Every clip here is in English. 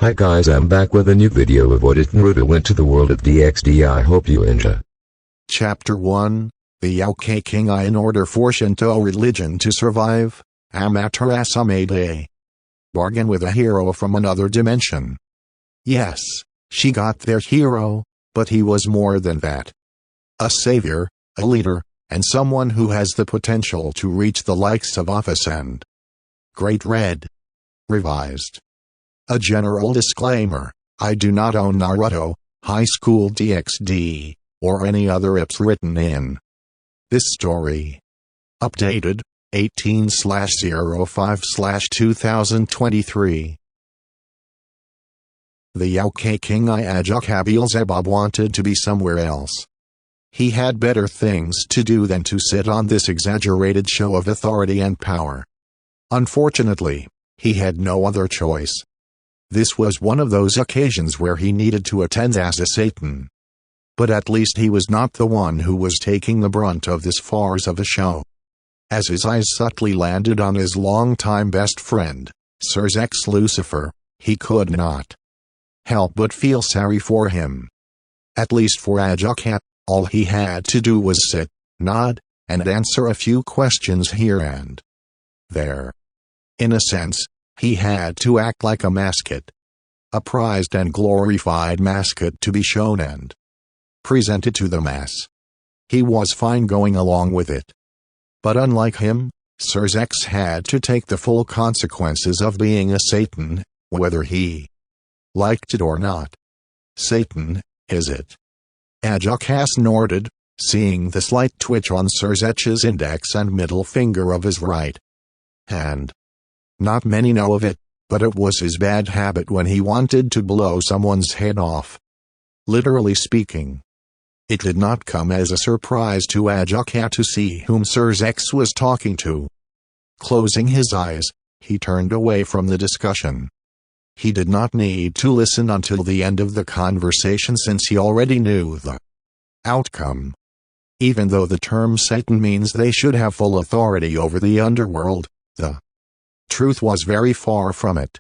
Hi guys, I'm back with a new video of what if Naruto went to the world of DxD. I hope you enjoy. Chapter 1, The Yokai King. In order for Shinto religion to survive, Amaterasu made a bargain with a hero from another dimension. Yes, she got their hero, but he was more than that. A savior, a leader, and someone who has the potential to reach the likes of Office and Great Red. Revised. A general disclaimer: I do not own Naruto, High School DxD, or any other IPs written in this story. Updated, 18/05/2023. The Yokai King Iajaka Beelzebub wanted to be somewhere else. He had better things to do than to sit on this exaggerated show of authority and power. Unfortunately, he had no other choice. This was one of those occasions where he needed to attend as a Satan. But at least he was not the one who was taking the brunt of this farce of a show. As his eyes subtly landed on his longtime best friend, Sir Zex Lucifer, he could not help but feel sorry for him. At least for Ajakat, all he had to do was sit, nod, and answer a few questions here and there. In a sense, he had to act like a mascot. A prized and glorified mascot to be shown and presented to the mass. He was fine going along with it. But unlike him, Sir Zex had to take the full consequences of being a Satan, whether he liked it or not. Satan, is it? Ajakas snorted, seeing the slight twitch on Sir Zech's index and middle finger of his right hand. Not many know of it, but it was his bad habit when he wanted to blow someone's head off. Literally speaking. It did not come as a surprise to Ajakat to see whom Sir Zex was talking to. Closing his eyes, he turned away from the discussion. He did not need to listen until the end of the conversation since he already knew the outcome. Even though the term Satan means they should have full authority over the underworld, the truth was very far from it.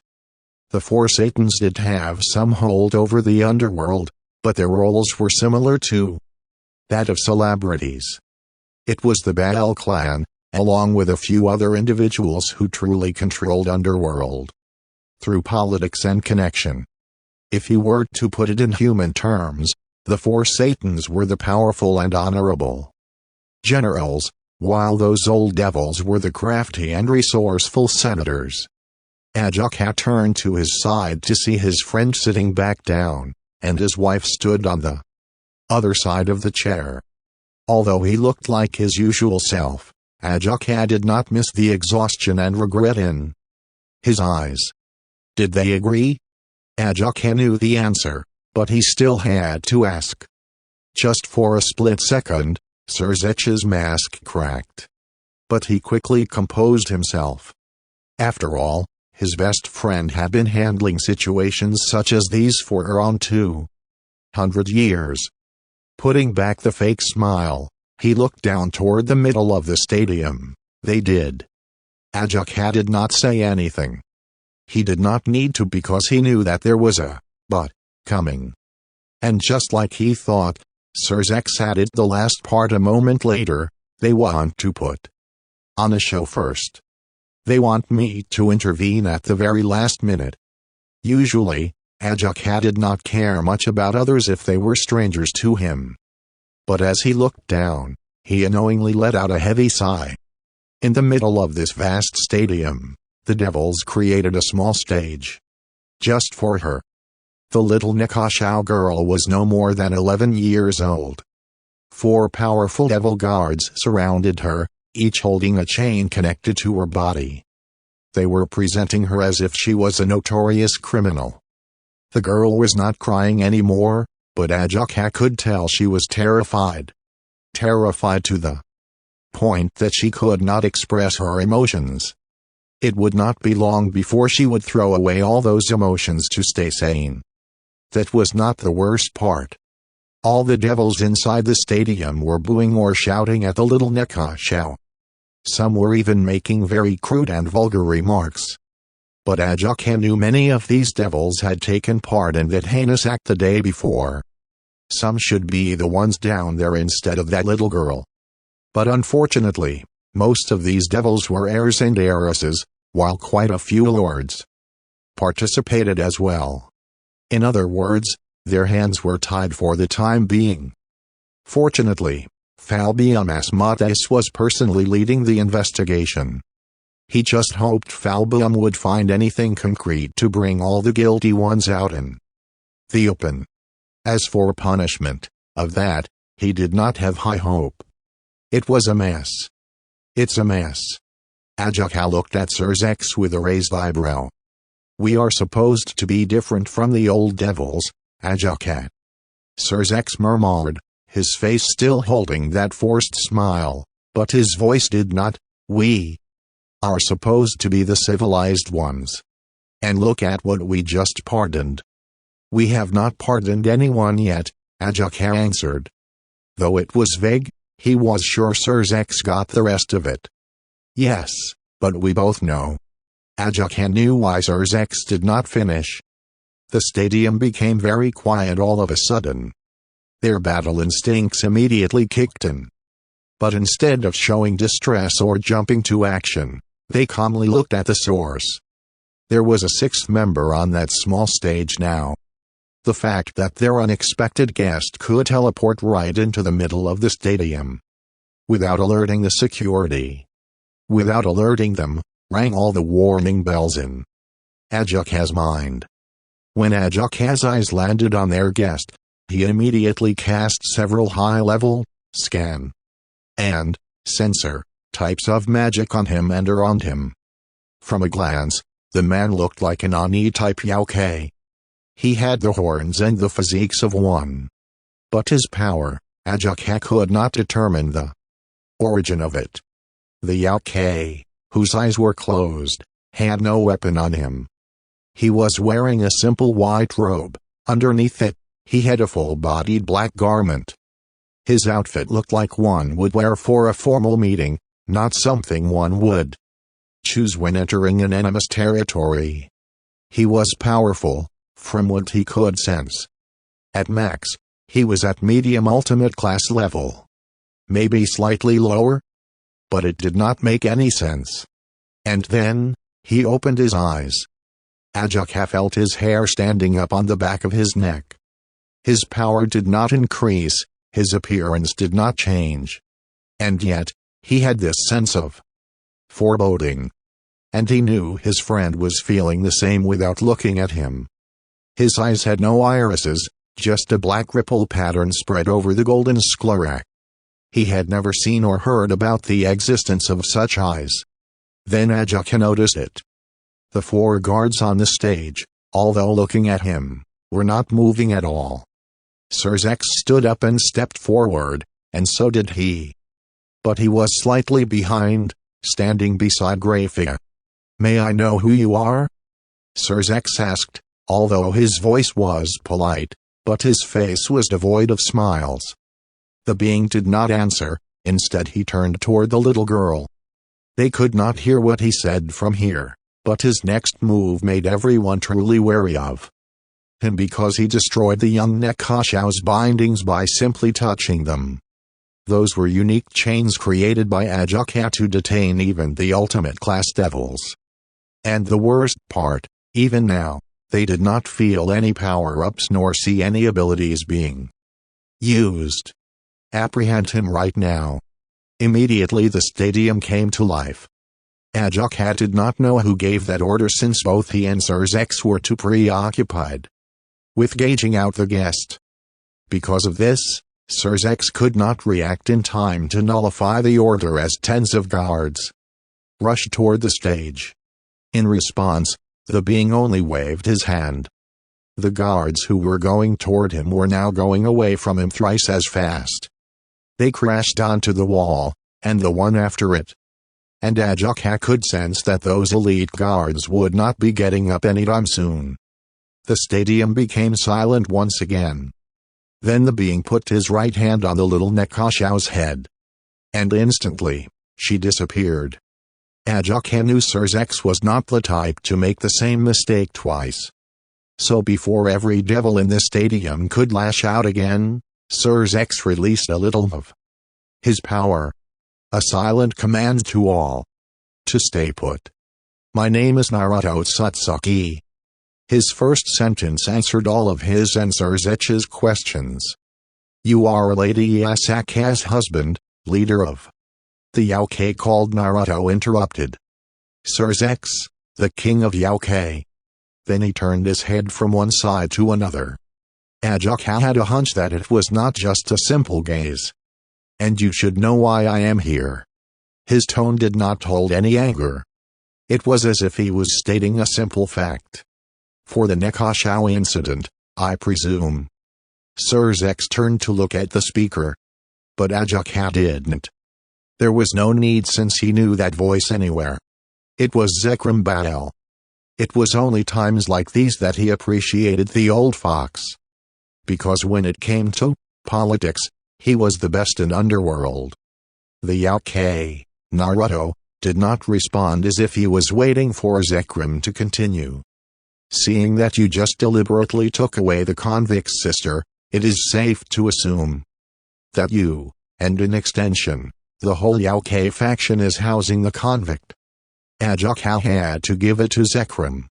The four Satans did have some hold over the underworld, but their roles were similar to that of celebrities. It was the Baal clan, along with a few other individuals who truly controlled underworld through politics and connection. If he were to put it in human terms, the four Satans were the powerful and honorable generals, while those old devils were the crafty and resourceful senators. Ajakat turned to his side to see his friend sitting back down, and his wife stood on the other side of the chair. Although he looked like his usual self, Ajakat did not miss the exhaustion and regret in his eyes. Did they agree? Ajakat knew the answer, but he still had to ask. Just for a split second, Sir Zech's mask cracked. But he quickly composed himself. After all, his best friend had been handling situations such as these for around 200 years. Putting back the fake smile, he looked down toward the middle of the stadium. They did. Ajakat did not say anything. He did not need to because he knew that there was a but coming. And just like he thought, Sir Zex added the last part a moment later: they want to put on a show first. They want me to intervene at the very last minute. Usually, Ajakat did not care much about others if they were strangers to him. But as he looked down, he unknowingly let out a heavy sigh. In the middle of this vast stadium, the devils created a small stage just for her. The little Nikashao girl was no more than 11 years old. 4 powerful devil guards surrounded her, each holding a chain connected to her body. They were presenting her as if she was a notorious criminal. The girl was not crying anymore, but Ajakat could tell she was terrified. Terrified to the point that she could not express her emotions. It would not be long before she would throw away all those emotions to stay sane. That was not the worst part. All the devils inside the stadium were booing or shouting at the little Nikashao. Some were even making very crude and vulgar remarks. But Ajuka knew many of these devils had taken part in that heinous act the day before. Some should be the ones down there instead of that little girl. But unfortunately, most of these devils were heirs and heiresses, while quite a few lords participated as well. In other words, their hands were tied for the time being. Fortunately, Falbium Asmodeus was personally leading the investigation. He just hoped Falbium would find anything concrete to bring all the guilty ones out in the open. As for punishment, of that, he did not have high hope. It was a mess. It's a mess. Ajuka looked at Sirzex with a raised eyebrow. We are supposed to be different from the old devils, Ajuka. Sirzex murmured, his face still holding that forced smile, but his voice did not. We are supposed to be the civilized ones. And look at what we just pardoned. We have not pardoned anyone yet, Ajuka answered. Though it was vague, he was sure Sirzex got the rest of it. Yes, but we both know. Ajuka knew why Sirzex did not finish. The stadium became very quiet all of a sudden. Their battle instincts immediately kicked in. But instead of showing distress or jumping to action, they calmly looked at the source. There was a sixth member on that small stage now. The fact that their unexpected guest could teleport right into the middle of the stadium without alerting the security, without alerting them, rang all the warning bells in Ajuka's mind. When Ajuka's eyes landed on their guest, he immediately cast several high-level scan and sensor types of magic on him and around him. From a glance, the man looked like an Oni-type yokai. He had the horns and the physiques of one. But his power, Ajuka could not determine the origin of it. The yokai, whose eyes were closed, had no weapon on him. He was wearing a simple white robe. Underneath it, he had a full-bodied black garment. His outfit looked like one would wear for a formal meeting, not something one would choose when entering an enemy's territory. He was powerful, from what he could sense. At max, he was at medium ultimate class level. Maybe slightly lower? But it did not make any sense. And then, he opened his eyes. Ajuka felt his hair standing up on the back of his neck. His power did not increase, his appearance did not change. And yet, he had this sense of foreboding. And he knew his friend was feeling the same without looking at him. His eyes had no irises, just a black ripple pattern spread over the golden sclerac. He had never seen or heard about the existence of such eyes. Then Ajuka noticed it. The 4 guards on the stage, although looking at him, were not moving at all. Sirzex stood up and stepped forward, and so did he. But he was slightly behind, standing beside Grafia. "May I know who you are?" Sirzex asked, although his voice was polite, but his face was devoid of smiles. The being did not answer, instead he turned toward the little girl. They could not hear what he said from here, but his next move made everyone truly wary of him because he destroyed the young Nekashau's bindings by simply touching them. Those were unique chains created by Ajuka to detain even the ultimate class devils. And the worst part, even now, they did not feel any power-ups nor see any abilities being used. Apprehend him right now. Immediately the stadium came to life. Ajuka did not know who gave that order since both he and Sirzex were too preoccupied with gauging out the guest. Because of this, Sirzex could not react in time to nullify the order as tens of guards rushed toward the stage. In response, the being only waved his hand. The guards who were going toward him were now going away from him thrice as fast. They crashed onto the wall, and the one after it. And Ajuka could sense that those elite guards would not be getting up anytime soon. The stadium became silent once again. Then the being put his right hand on the little Nekashau's head. And instantly, she disappeared. Ajaka knew Sirzex was not the type to make the same mistake twice. So before every devil in the stadium could lash out again, Sirzex released a little of his power. A silent command to all to stay put. "My name is Naruto Satsuki." His first sentence answered all of his and Sirzech's questions. "You are Lady Yasuka's husband, leader of the Yauke called Naruto," interrupted Sirzex, "the king of Yauke." Then he turned his head from one side to another. Ajaka had a hunch that it was not just a simple gaze. "And you should know why I am here." His tone did not hold any anger. It was as if he was stating a simple fact. "For the Nekashao incident, I presume." Sirzex turned to look at the speaker. But Ajaka didn't. There was no need since he knew that voice anywhere. It was Zekrom Baal. It was only times like these that he appreciated the old fox. Because when it came to politics, he was the best in Underworld. The Yauke, Naruto, did not respond as if he was waiting for Zekrom to continue. "Seeing that you just deliberately took away the convict's sister, it is safe to assume that you, and in extension, the whole Yauke faction is housing the convict." Ajaka had to give it to Zekrom.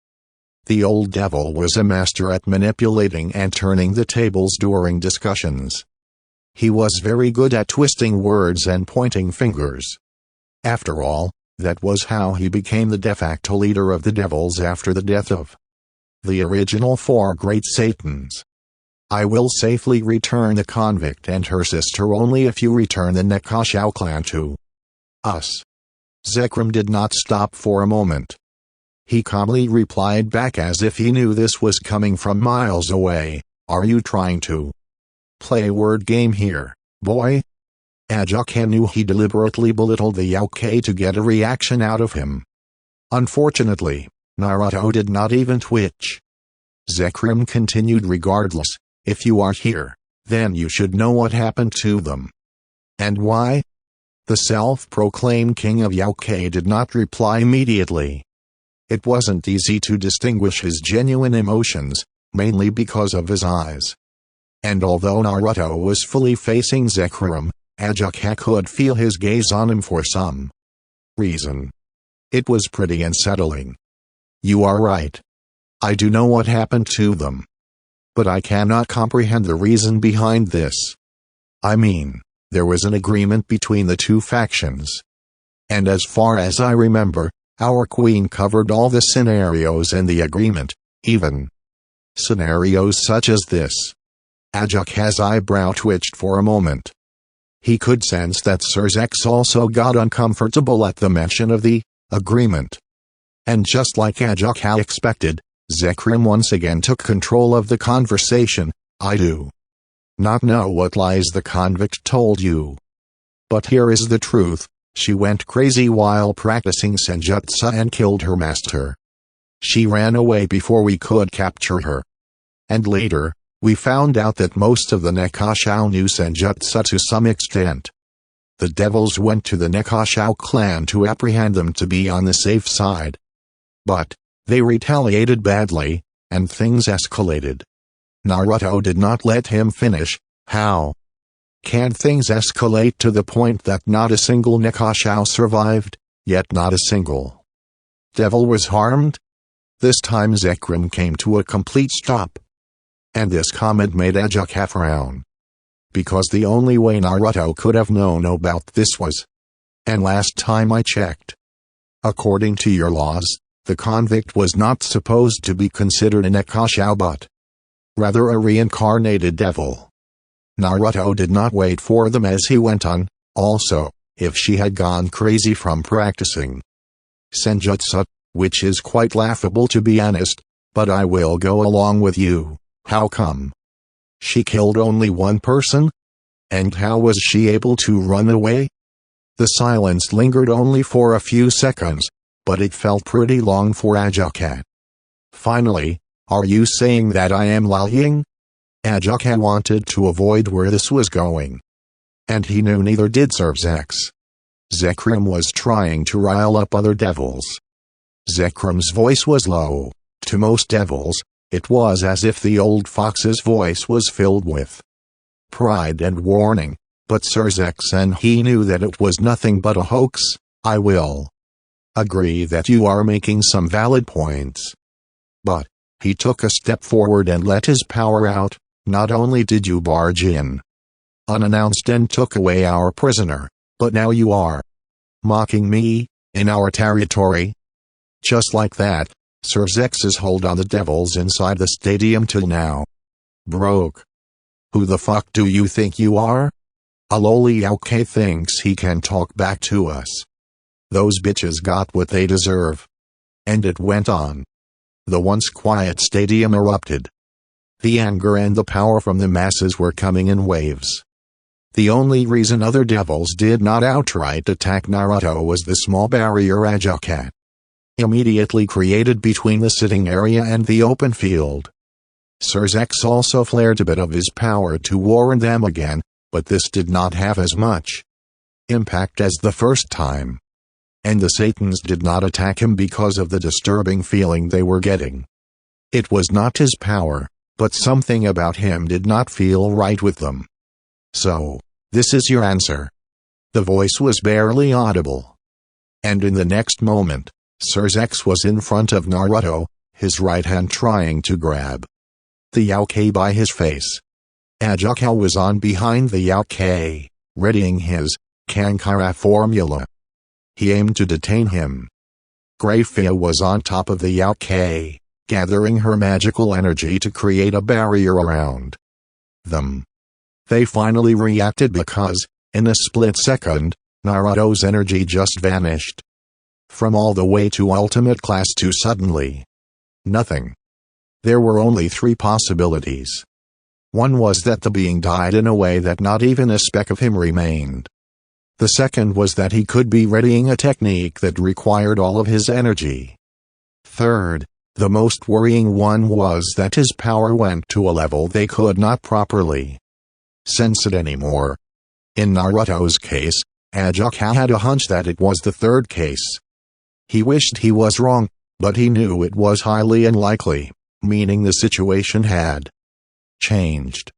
The old devil was a master at manipulating and turning the tables during discussions. He was very good at twisting words and pointing fingers. After all, that was how he became the de facto leader of the devils after the death of the original four great Satans. "I will safely return the convict and her sister only if you return the Nekashao clan to us." Zekrom did not stop for a moment. He calmly replied back as if he knew this was coming from miles away, "Are you trying to play a word game here, boy?" Ajaka knew he deliberately belittled the Yauke to get a reaction out of him. Unfortunately, Naruto did not even twitch. Zekrom continued regardless, "If you are here, then you should know what happened to them." "And why?" The self-proclaimed king of Yauke did not reply immediately. It wasn't easy to distinguish his genuine emotions, mainly because of his eyes. And although Naruto was fully facing Zekrom, Ajaka could feel his gaze on him for some reason. It was pretty unsettling. "You are right. I do know what happened to them. But I cannot comprehend the reason behind this. I mean, there was an agreement between the two factions. And as far as I remember, our queen covered all the scenarios in the agreement, even scenarios such as this." Ajaka's eyebrow twitched for a moment. He could sense that Sirzex also got uncomfortable at the mention of the agreement. And just like Ajaka expected, Zekrom once again took control of the conversation. "I do not know what lies the convict told you. But here is the truth. She went crazy while practicing senjutsu and killed her master. She ran away before we could capture her. And later, we found out that most of the Nekashao knew senjutsu to some extent. The devils went to the Nekashao clan to apprehend them to be on the safe side. But they retaliated badly, and things escalated." Naruto did not let him finish. "How can things escalate to the point that not a single Nekashao survived, yet not a single devil was harmed?" This time Zekrom came to a complete stop. And this comment made Ajaka frown. Because the only way Naruto could have known about this was, "And last time I checked, according to your laws, the convict was not supposed to be considered a Nekashao but rather a reincarnated devil." Naruto did not wait for them as he went on. "Also, if she had gone crazy from practicing senjutsu, which is quite laughable to be honest, but I will go along with you, how come she killed only one person? And how was she able to run away?" The silence lingered only for a few seconds, but it felt pretty long for Ajaka. Finally, "Are you saying that I am lying?" Ajaka wanted to avoid where this was going. And he knew neither did Sirzex. Zekrom was trying to rile up other devils. Zekrom's voice was low. To most devils, it was as if the old fox's voice was filled with pride and warning, but Sir Zekrom, he knew that it was nothing but a hoax. I will agree that you are making some valid points. But he took a step forward and let his power out. Not only did you barge in unannounced and took away our prisoner, but now you are mocking me in our territory. Just like that, Sir Zex's hold on the devils inside the stadium till now broke. Who the fuck do you think you are? A lowly Yauke thinks he can talk back to us. Those bitches got what they deserve. And it went on. The once quiet stadium erupted. The anger and the power from the masses were coming in waves. The only reason other devils did not outright attack Naruto was the small barrier Ajakat immediately created between the sitting area and the open field. Sir Zex also flared a bit of his power to warn them again, but this did not have as much impact as the first time. And the Satans did not attack him because of the disturbing feeling they were getting. It was not his power, but something about him did not feel right with them. So, this is your answer. The voice was barely audible. And in the next moment, Sir Zex was in front of Naruto, his right hand trying to grab the Yauke by his face. Ajakat was on behind the Yauke, readying his Kankara formula. He aimed to detain him. Greyfia was on top of the Yauke, gathering her magical energy to create a barrier around them. They finally reacted because, in a split second, Naruto's energy just vanished. From all the way to ultimate class to suddenly nothing. There were only three possibilities. One was that the being died in a way that not even a speck of him remained. The second was that he could be readying a technique that required all of his energy. Third, the most worrying one was that his power went to a level they could not properly sense it anymore. In Naruto's case, Ajakat had a hunch that it was the third case. He wished he was wrong, but he knew it was highly unlikely, meaning the situation had changed.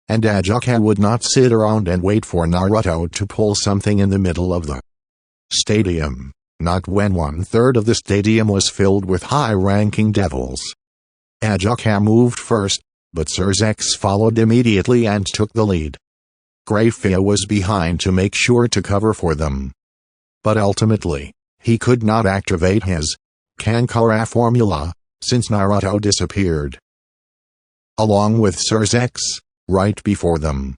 And Ajakat would not sit around and wait for Naruto to pull something in the middle of the stadium, not when 1/3 of the stadium was filled with high-ranking devils. Ajakat moved first, but Sir Zex followed immediately and took the lead. Greyfia was behind to make sure to cover for them. But ultimately, he could not activate his Kankara formula, since Naruto disappeared along with Sir Zex, right before them.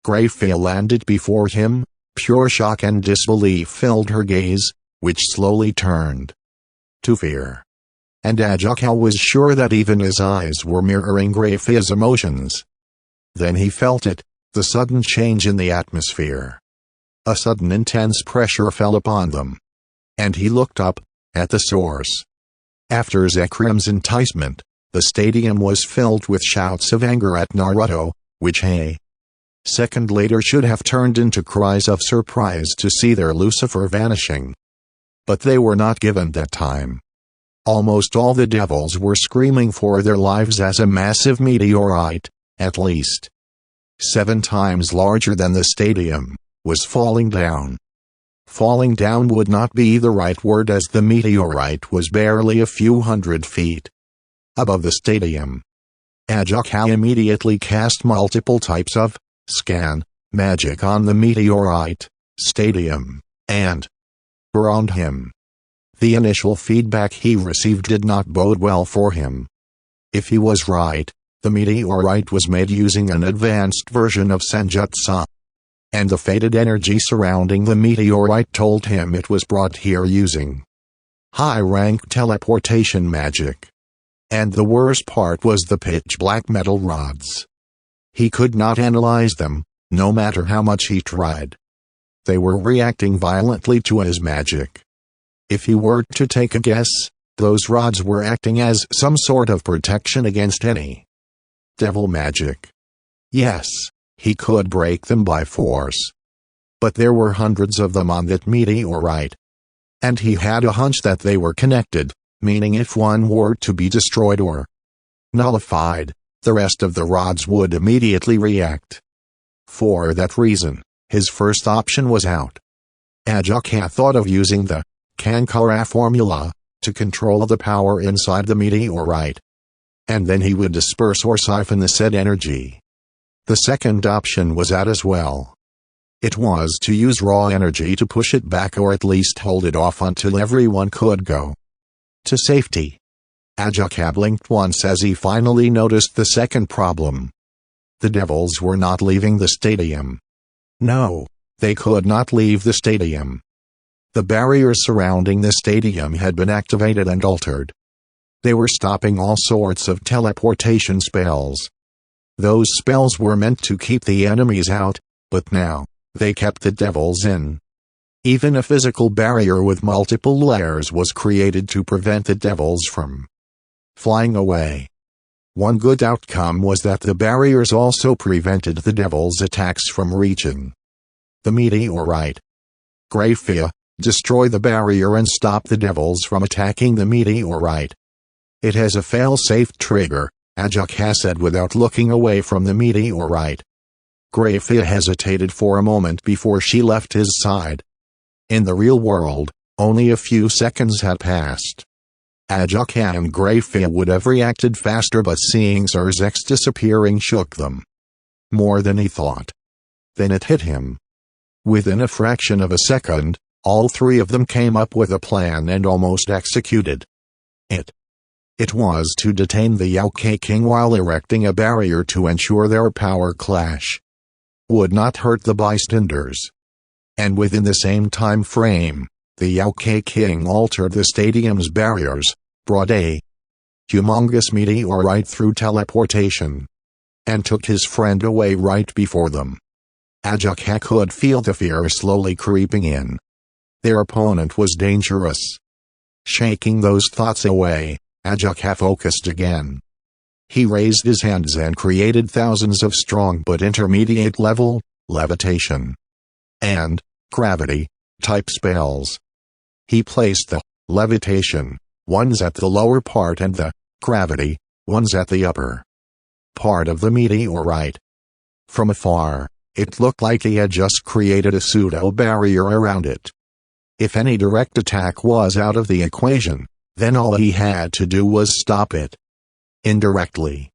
Greyfia landed before him. Pure shock and disbelief filled her gaze, which slowly turned to fear. And Ajakat was sure that even his eyes were mirroring Greyfia's emotions. Then he felt it, the sudden change in the atmosphere. A sudden intense pressure fell upon them. And he looked up, at the source. After Zekrom's enticement, the stadium was filled with shouts of anger at Naruto, which a second later should have turned into cries of surprise to see their Lucifer vanishing. But they were not given that time. Almost all the devils were screaming for their lives as a massive meteorite, at least 7 times larger than the stadium, was falling down. Falling down would not be the right word, as the meteorite was barely a few hundred feet above the stadium. Ajakat immediately cast multiple types of scan magic on the meteorite, stadium, and around him. The initial feedback he received did not bode well for him. If he was right, the meteorite was made using an advanced version of Senjutsu. And the faded energy surrounding the meteorite told him it was brought here using high-rank teleportation magic. And the worst part was the pitch-black metal rods. He could not analyze them, no matter how much he tried. They were reacting violently to his magic. If he were to take a guess, those rods were acting as some sort of protection against any devil magic. Yes, he could break them by force. But there were hundreds of them on that meteorite. And he had a hunch that they were connected, meaning if one were to be destroyed or nullified, the rest of the rods would immediately react. For that reason, his first option was out. Ajaka thought of using the Kankara formula to control the power inside the meteorite. And then he would disperse or siphon the said energy. The second option was out as well. It was to use raw energy to push it back or at least hold it off until everyone could go to safety. Ajaka blinked once as he finally noticed the second problem. The devils were not leaving the stadium. No, they could not leave the stadium. The barriers surrounding the stadium had been activated and altered. They were stopping all sorts of teleportation spells. Those spells were meant to keep the enemies out, but now they kept the devils in. Even a physical barrier with multiple layers was created to prevent the devils from flying away. One good outcome was that the barriers also prevented the devils' attacks from reaching the meteorite. Grafia, destroy the barrier and stop the devils from attacking the meteorite. It has a fail-safe trigger, Ajaka said without looking away from the meteorite. Grafia hesitated for a moment before she left his side. In the real world, only a few seconds had passed. Ajaka and Grafia would have reacted faster, but seeing Surzex disappearing shook them more than he thought. Then it hit him. Within a fraction of a second, all three of them came up with a plan and almost executed it. It was to detain the Yokai King while erecting a barrier to ensure their power clash would not hurt the bystanders. And within the same time frame, the Yokai King altered the stadium's barriers, brought a humongous meteorite through teleportation, and took his friend away right before them. Ajaka could feel the fear slowly creeping in. Their opponent was dangerous. Shaking those thoughts away, Ajaka focused again. He raised his hands and created thousands of strong but intermediate-level levitation and gravity-type spells. He placed the levitation ones at the lower part and the gravity ones at the upper part of the meteorite. From afar, it looked like he had just created a pseudo-barrier around it. If any direct attack was out of the equation, then all he had to do was stop it indirectly.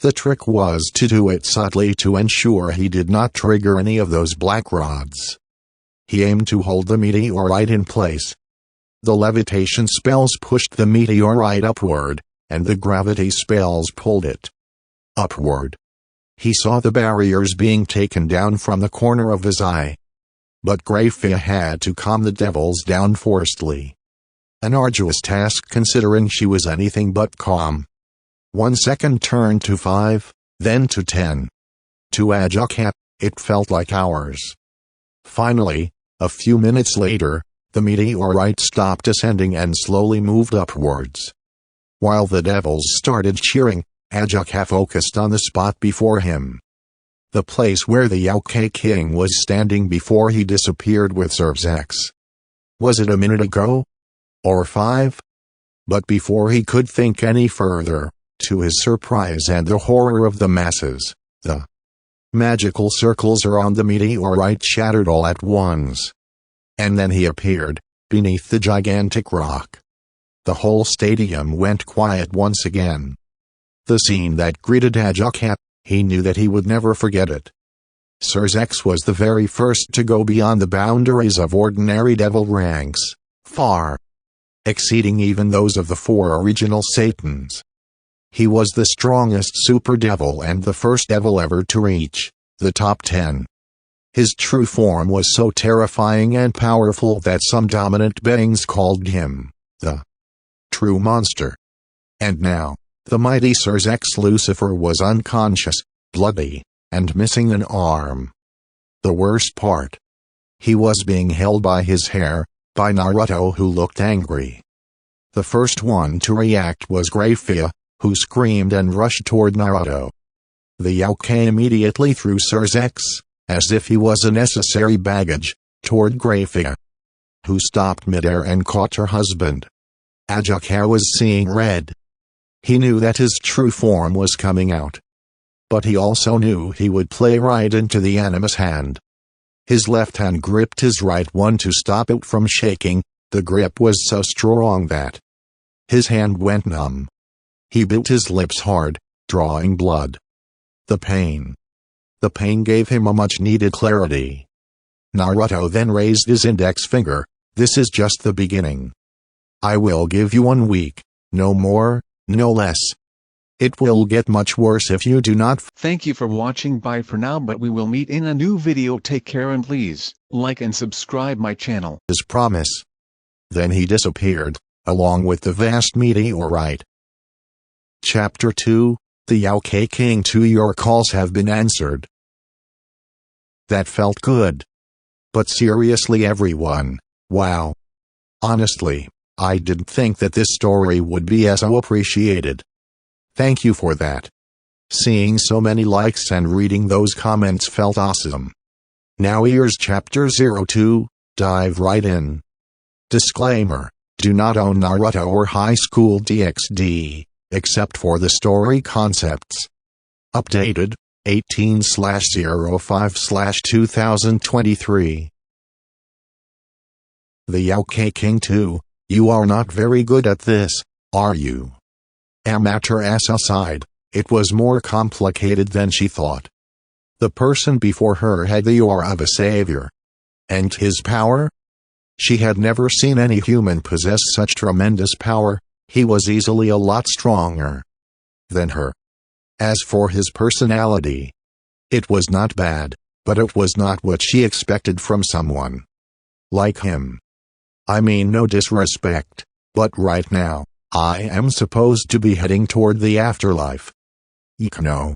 The trick was to do it subtly to ensure he did not trigger any of those black rods. He aimed to hold the meteorite in place. The levitation spells pushed the meteorite upward, and the gravity spells pulled it upward. He saw the barriers being taken down from the corner of his eye. But Grafia had to calm the devils down forcibly. An arduous task considering she was anything but calm. 1 second turned to 5, then to 10. To Ajaka, it felt like hours. Finally, a few minutes later, the meteorite stopped ascending and slowly moved upwards. While the devils started cheering, Ajaka focused on the spot before him. The place where the Yokai King was standing before he disappeared with Surzex. Was it a minute ago? Or 5? But before he could think any further, to his surprise and the horror of the masses, the magical circles around the meteorite shattered all at once. And then he appeared, beneath the gigantic rock. The whole stadium went quiet once again. The scene that greeted Ajaka, he knew that he would never forget it. Surzex was the very first to go beyond the boundaries of ordinary devil ranks, far exceeding even those of the 4 original Satans. He was the strongest super devil and the first devil ever to reach the top 10. His true form was so terrifying and powerful that some dominant beings called him the true monster. And now, the mighty Surzex Lucifer was unconscious, bloody, and missing an arm. The worst part. He was being held by his hair, by Naruto, who looked angry. The first one to react was Grafia, who screamed and rushed toward Naruto. The Yokai immediately threw Surzex as if he was a necessary baggage, toward Grafia, who stopped midair and caught her husband. Ajakar was seeing red. He knew that his true form was coming out. But he also knew he would play right into the animus hand. His left hand gripped his right one to stop it from shaking. The grip was so strong that his hand went numb. He bit his lips hard, drawing blood. The pain gave him a much-needed clarity. Naruto then raised his index finger. This is just the beginning. I will give you 1 week, no more, no less. It will get much worse if you do not. Thank you for watching. Bye for now, but we will meet in a new video. Take care and please, like and subscribe my channel. His promise. Then he disappeared, along with the vast meteorite. Chapter 2, The Yokai King 2. Your calls have been answered. That felt good. But seriously everyone, wow. Honestly, I didn't think that this story would be so appreciated. Thank you for that. Seeing so many likes and reading those comments felt awesome. Now here's Chapter 02, dive right in. Disclaimer: do not own Naruto or High School DxD, except for the story concepts. Updated, 18/05/2023. The Yokai King 2, you are not very good at this, are you? Amaterasu aside, it was more complicated than she thought. The person before her had the aura of a savior. And his power? She had never seen any human possess such tremendous power. He was easily a lot stronger than her. As for his personality, it was not bad, but it was not what she expected from someone like him. I mean no disrespect, but right now, I am supposed to be heading toward the afterlife. No.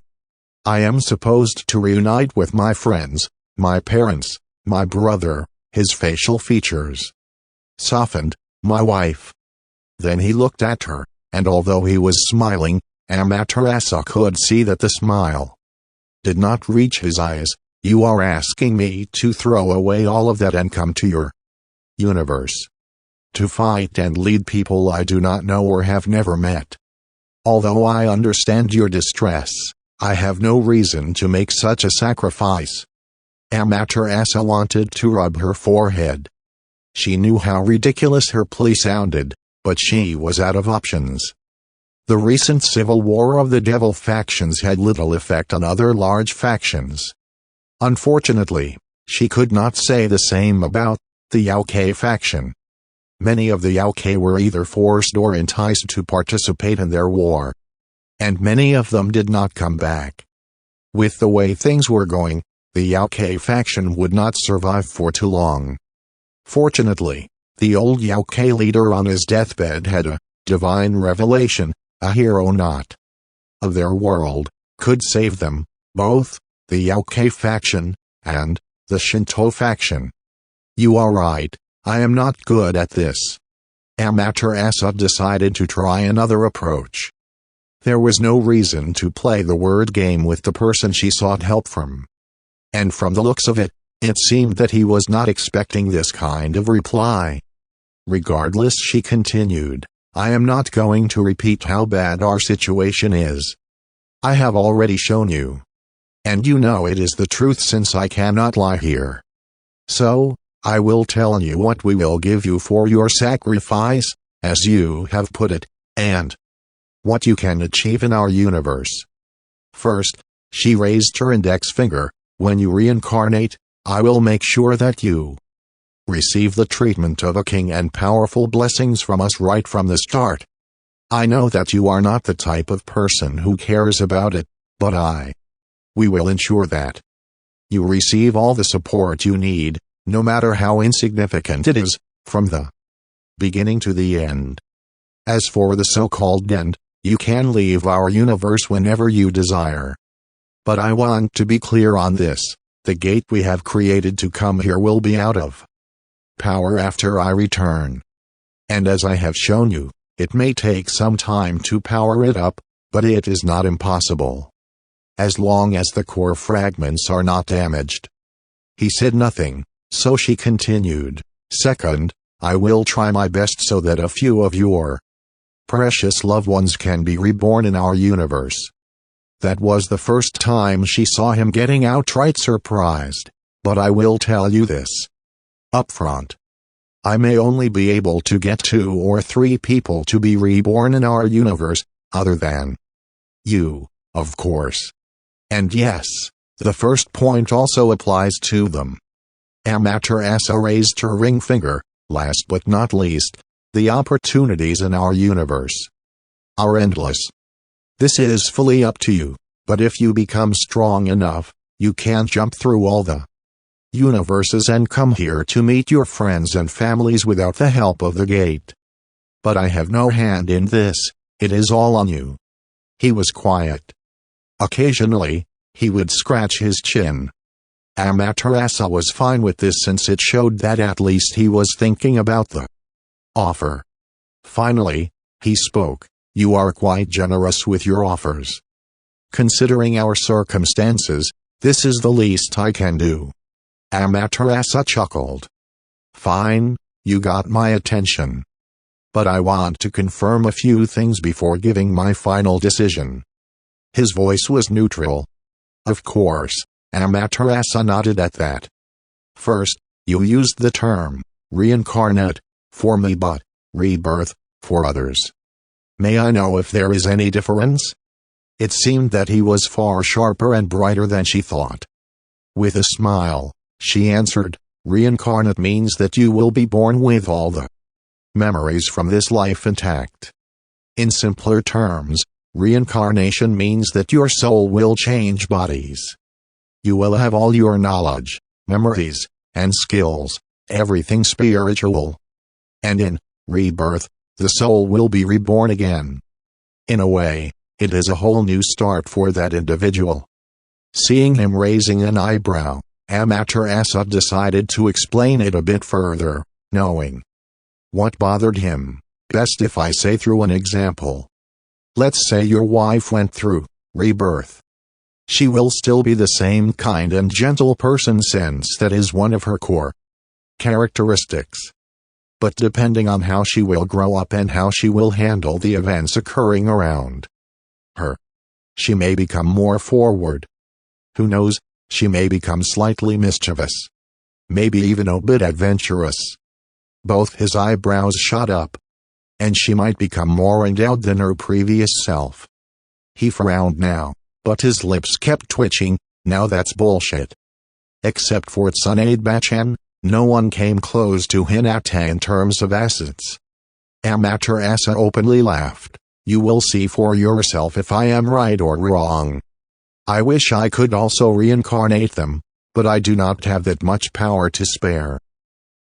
I am supposed to reunite with my friends, my parents, my brother. His facial features softened. My wife. Then he looked at her, and although he was smiling, Amaterasu could see that the smile did not reach his eyes. You are asking me to throw away all of that and come to your universe to fight and lead people I do not know or have never met. Although I understand your distress, I have no reason to make such a sacrifice. Amaterasu wanted to rub her forehead. She knew how ridiculous her plea sounded, but she was out of options. The recent civil war of the devil factions had little effect on other large factions. Unfortunately, she could not say the same about the Yokai faction. Many of the Yokai were either forced or enticed to participate in their war. And many of them did not come back. With the way things were going, the Yokai faction would not survive for too long. Fortunately, the old Yokai leader on his deathbed had a divine revelation. A hero not of their world could save them, both the Yokai faction and the Shinto faction. You are right, I am not good at this. Amaterasu decided to try another approach. There was no reason to play the word game with the person she sought help from. And from the looks of it, it seemed that he was not expecting this kind of reply. Regardless, she continued, I am not going to repeat how bad our situation is. I have already shown you. And you know it is the truth since I cannot lie here. So, I will tell you what we will give you for your sacrifice, as you have put it, and what you can achieve in our universe. First, she raised her index finger. When you reincarnate, I will make sure that you receive the treatment of a king and powerful blessings from us right from the start. I know that you are not the type of person who cares about it, but we will ensure that you receive all the support you need, no matter how insignificant it is, from the beginning to the end. As for the so-called end, you can leave our universe whenever you desire. But I want to be clear on this, the gate we have created to come here will be out of power after I return. And as I have shown you, it may take some time to power it up, but it is not impossible. As long as the core fragments are not damaged, He said nothing, so she continued, "Second, I will try my best so that a few of your precious loved ones can be reborn in our universe." That was the first time she saw him getting outright surprised. "But I will tell you this up front. I may only be able to get 2 or 3 people to be reborn in our universe, other than you, of course. And yes, the first point also applies to them." Amaterasu raised her ring finger. "Last but not least, the opportunities in our universe are endless. This is fully up to you, but if you become strong enough, you can jump through all the universes and come here to meet your friends and families without the help of the gate. But I have no hand in this, it is all on you." He was quiet. Occasionally, he would scratch his chin. Amaterasu was fine with this since it showed that at least he was thinking about the offer. Finally, he spoke. "You are quite generous with your offers. Considering our circumstances, this is the least I can do." Amaterasu chuckled. "Fine, you got my attention. But I want to confirm a few things before giving my final decision." His voice was neutral. "Of course." Amaterasu nodded at that. "First, you used the term reincarnate for me but rebirth for others. May I know if there is any difference?" It seemed that he was far sharper and brighter than she thought. With a smile, she answered, "Reincarnate means that you will be born with all the memories from this life intact. In simpler terms, reincarnation means that your soul will change bodies. You will have all your knowledge, memories, and skills, everything spiritual. And in rebirth, the soul will be reborn again. In a way, it is a whole new start for that individual." Seeing him raising an eyebrow, Amaterasu decided to explain it a bit further, knowing what bothered him. "Best if I say through an example. Let's say your wife went through rebirth. She will still be the same kind and gentle person since that is one of her core characteristics. But depending on how she will grow up and how she will handle the events occurring around her, she may become more forward. Who knows, she may become slightly mischievous. Maybe even a bit adventurous." Both his eyebrows shot up. "And she might become more endowed than her previous self." He frowned now, but his lips kept twitching. "Now that's bullshit." Except for Tsunade-bachan, no one came close to Hinata in terms of assets. Amaterasu openly laughed. "You will see for yourself if I am right or wrong. I wish I could also reincarnate them, but I do not have that much power to spare.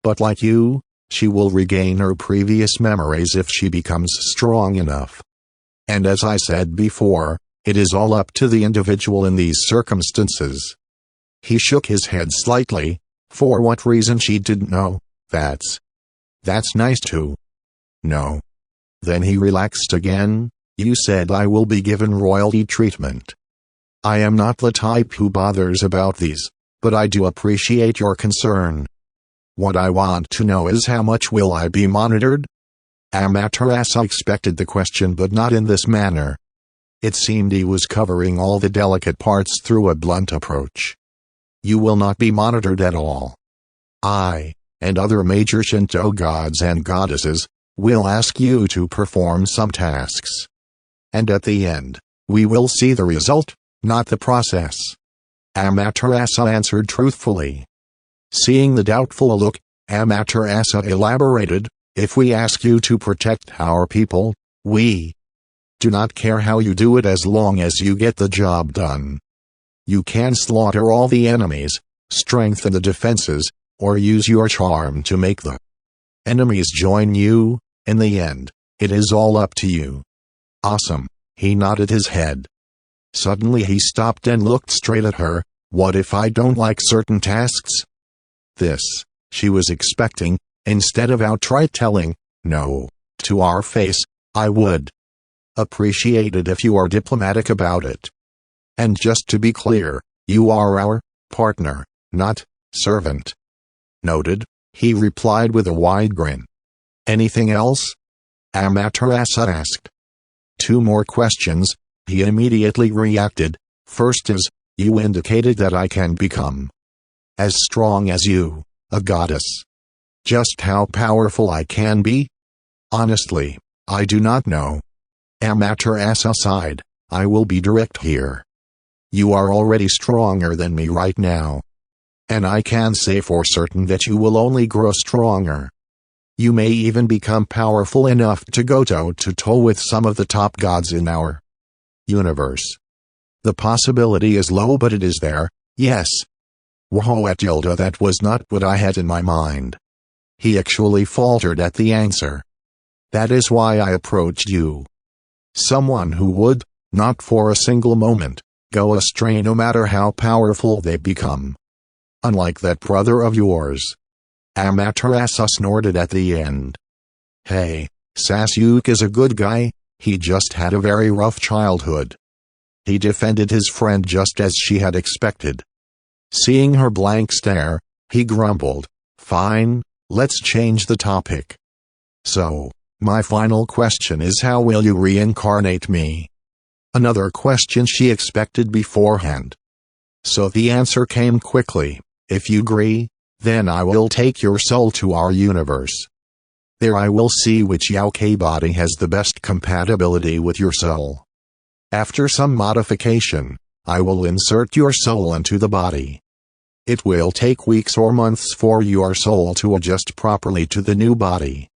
But like you, she will regain her previous memories if she becomes strong enough. And as I said before, it is all up to the individual in these circumstances." He shook his head slightly. For what reason she didn't know. That's nice to know. Then he relaxed again. "You said I will be given royalty treatment. I am not the type who bothers about these, but I do appreciate your concern. What I want to know is how much will I be monitored?" Amaterasu expected the question but not in this manner. It seemed he was covering all the delicate parts through a blunt approach. "You will not be monitored at all. I, and other major Shinto gods and goddesses, will ask you to perform some tasks. And at the end, we will see the result, not the process." Amaterasu answered truthfully. Seeing the doubtful look, Amaterasu elaborated, "If we ask you to protect our people, we do not care how you do it as long as you get the job done. You can slaughter all the enemies, strengthen the defenses, or use your charm to make the enemies join you. In the end, it is all up to you." "Awesome." He nodded his head. Suddenly he stopped and looked straight at her. "What if I don't like certain tasks?" This, she was expecting, instead of outright telling, "No," to our face. "I would appreciate it if you are diplomatic about it. And just to be clear, you are our partner, not Servant. Noted, he replied with a wide grin. Anything else? Amaterasu asked. Two more questions, he immediately reacted. First is, you indicated that I can become as strong as you, a goddess. Just how powerful I can be? Honestly, I do not know. Amaterasu sighed. I will be direct here. You are already stronger than me right now. And I can say for certain that you will only grow stronger. You may even become powerful enough to go toe-to-toe with some of the top gods in our universe. The possibility is low, but it is there, yes. Whoa, Tilda, that was not what I had in my mind. He actually faltered at the answer. That is why I approached you. Someone who would, not for a single moment, go astray no matter how powerful they become. Unlike that brother of yours. Amaterasu snorted at the end. Hey, Sasuke is a good guy, he just had a very rough childhood. He defended his friend just as she had expected. Seeing her blank stare, he grumbled, Fine, let's change the topic. So, my final question is, how will you reincarnate me? Another question she expected beforehand. So the answer came quickly. If you agree, then I will take your soul to our universe. There I will see which Yaokei body has the best compatibility with your soul. After some modification, I will insert your soul into the body. It will take weeks or months for your soul to adjust properly to the new body.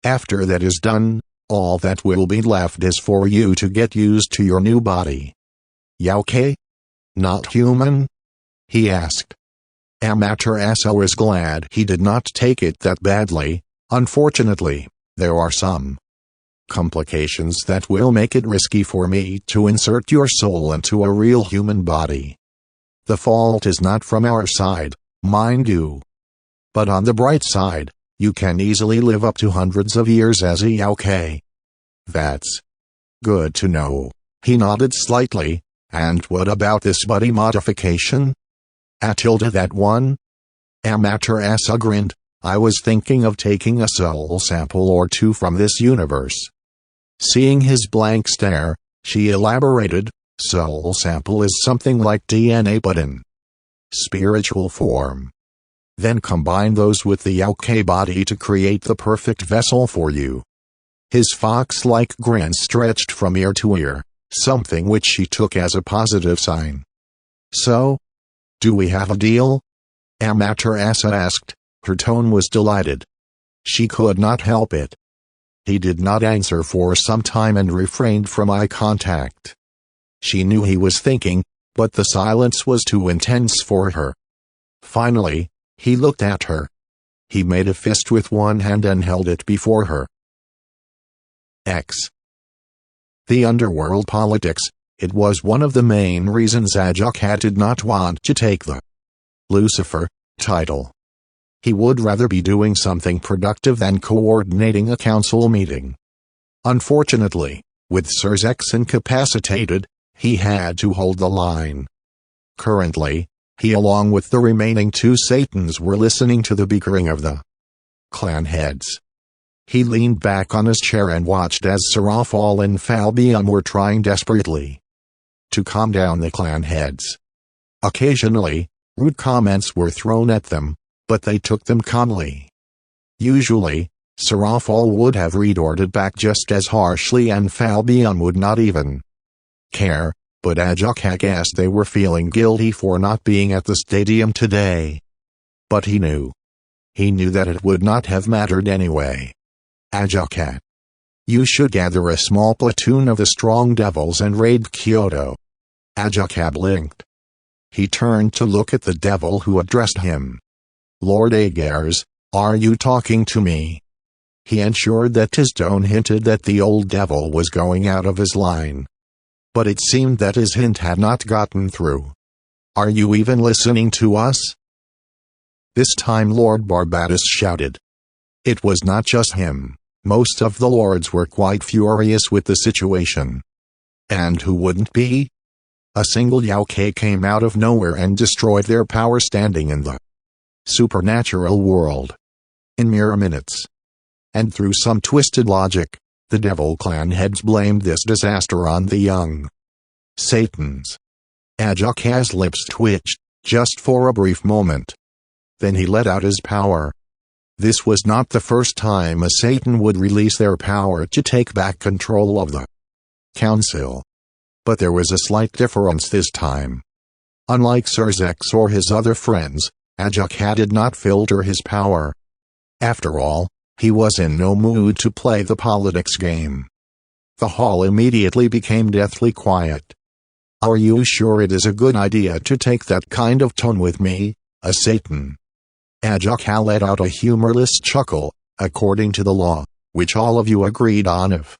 After that is done, all that will be left is for you to get used to your new body. Yaokei? Not human? He asked. Amaterasu was glad he did not take it that badly. Unfortunately, there are some complications that will make it risky for me to insert your soul into a real human body. The fault is not from our side, mind you. But on the bright side, you can easily live up to hundreds of years as a Yaokei. That's good to know. He nodded slightly. And what about this body modification? That one? Amaterasu grinned. I was thinking of taking a soul sample or two from this universe. Seeing his blank stare, she elaborated, soul sample is something like DNA but in spiritual form. Then combine those with the Yaokei body to create the perfect vessel for you. His fox-like grin stretched from ear to ear, something which she took as a positive sign. So? Do we have a deal? Amaterasu asked. Her tone was delighted. She could not help it. He did not answer for some time and refrained from eye contact. She knew he was thinking, but the silence was too intense for her. Finally, he looked at her. He made a fist with one hand and held it before her. The underworld politics. It was one of the main reasons Ajuka did not want to take the Lucifer title. He would rather be doing something productive than coordinating a council meeting. Unfortunately, with Sirzex incapacitated, he had to hold the line. Currently, he along with the remaining two Satans were listening to the bickering of the clan heads. He leaned back on his chair and watched as Serafal and Falbion were trying desperately to calm down the clan heads. Occasionally, rude comments were thrown at them, but they took them calmly. Usually, Serafal would have retorted back just as harshly and Falbion would not even care, but Ajuka guessed they were feeling guilty for not being at the stadium today. But he knew. He knew that it would not have mattered anyway. Ajuka. You should gather a small platoon of the strong devils and raid Kyoto. Ajuka blinked. He turned to look at the devil who addressed him. Lord Aegers, are you talking to me? He ensured that his tone hinted that the old devil was going out of his line. But it seemed that his hint had not gotten through. Are you even listening to us? This time Lord Barbatus shouted. It was not just him. Most of the lords were quite furious with the situation. And who wouldn't be? A single Yaokei came out of nowhere and destroyed their power standing in the supernatural world in mere minutes. And through some twisted logic, the Devil Clan heads blamed this disaster on the young Satans. Ajak's lips twitched, just for a brief moment. Then he let out his power. This was not the first time a Satan would release their power to take back control of the council. But there was a slight difference this time. Unlike Serzex or his other friends, Ajak did not filter his power. After all, he was in no mood to play the politics game. The hall immediately became deathly quiet. "Are you sure it is a good idea to take that kind of tone with me, a Satan?" Ajak let out a humorless chuckle. "According to the law, which all of you agreed on, if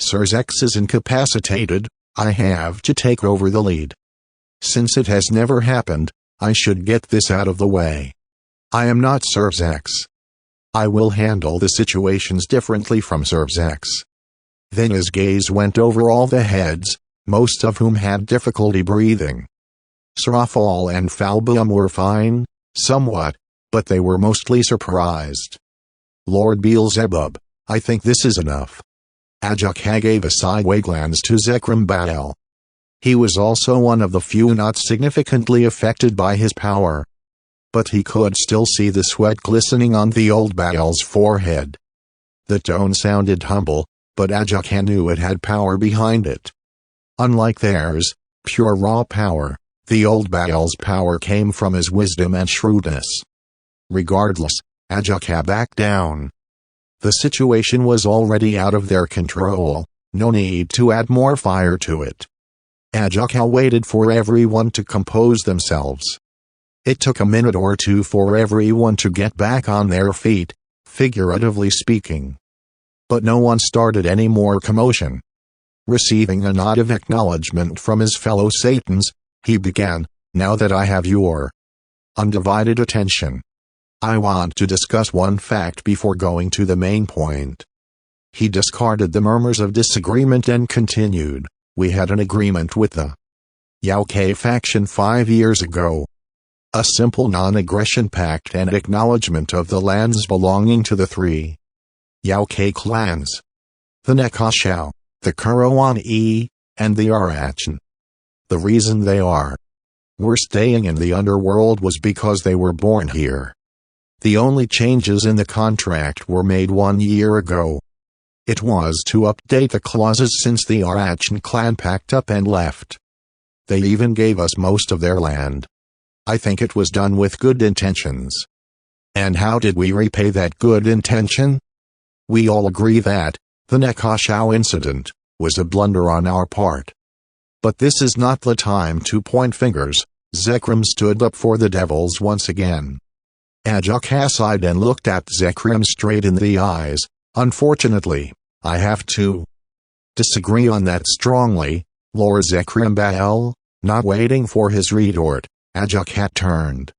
Serzex is incapacitated, I have to take over the lead. Since it has never happened, I should get this out of the way. I am not Serzex. I will handle the situations differently from Serzex." Then his gaze went over all the heads, most of whom had difficulty breathing. Srafal and Falbum were fine, somewhat, but they were mostly surprised. "Lord Beelzebub, I think this is enough." Ajak gave a sideway glance to Zekrim Baal. He was also one of the few not significantly affected by his power. But he could still see the sweat glistening on the old Baal's forehead. The tone sounded humble, but Ajak knew it had power behind it. Unlike theirs, pure raw power, the old Baal's power came from his wisdom and shrewdness. Regardless, Ajak backed down. The situation was already out of their control, no need to add more fire to it. Ajak waited for everyone to compose themselves. It took a minute or two for everyone to get back on their feet, figuratively speaking. But no one started any more commotion. Receiving a nod of acknowledgement from his fellow Satans, he began, "Now that I have your undivided attention, I want to discuss one fact before going to the main point." He discarded the murmurs of disagreement and continued, "We had an agreement with the Yao-Ke faction 5 years ago. A simple non-aggression pact and acknowledgement of the lands belonging to the 3 Yao-Ke clans. The Nekashao, the Karawan-E, and the Arachan. The reason they were staying in the underworld was because they were born here. The only changes in the contract were made 1 year ago. It was to update the clauses since the Arachan clan packed up and left. They even gave us most of their land. I think it was done with good intentions. And how did we repay that good intention? We all agree that the Nekashao incident was a blunder on our part. But this is not the time to point fingers." Zekrim stood up for the devils once again. Ajak sighed and looked at Zekrim straight in the eyes. "Unfortunately, I have to disagree on that strongly, Lord Zekrim Baal." Not waiting for his retort, Ajak turned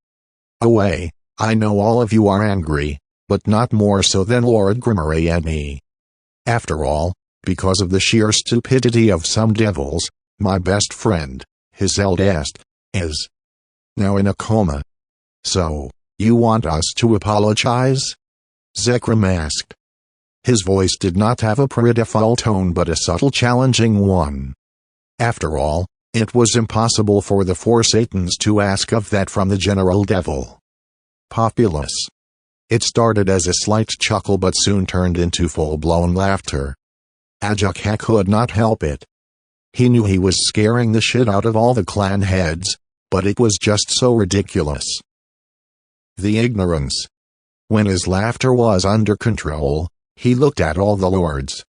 away. "I know all of you are angry, but not more so than Lord Grimmery and me. After all, because of the sheer stupidity of some devils, my best friend, his eldest, is now in a coma. So, you want us to apologize?" Zekrim asked. His voice did not have a prettiful tone but a subtle challenging one. After all, it was impossible for the 4 Satans to ask of that from the general devil populace. It started as a slight chuckle but soon turned into full-blown laughter. Ajak could not help it. He knew he was scaring the shit out of all the clan heads, but it was just so ridiculous. The ignorance. When his laughter was under control, he looked at all the lords.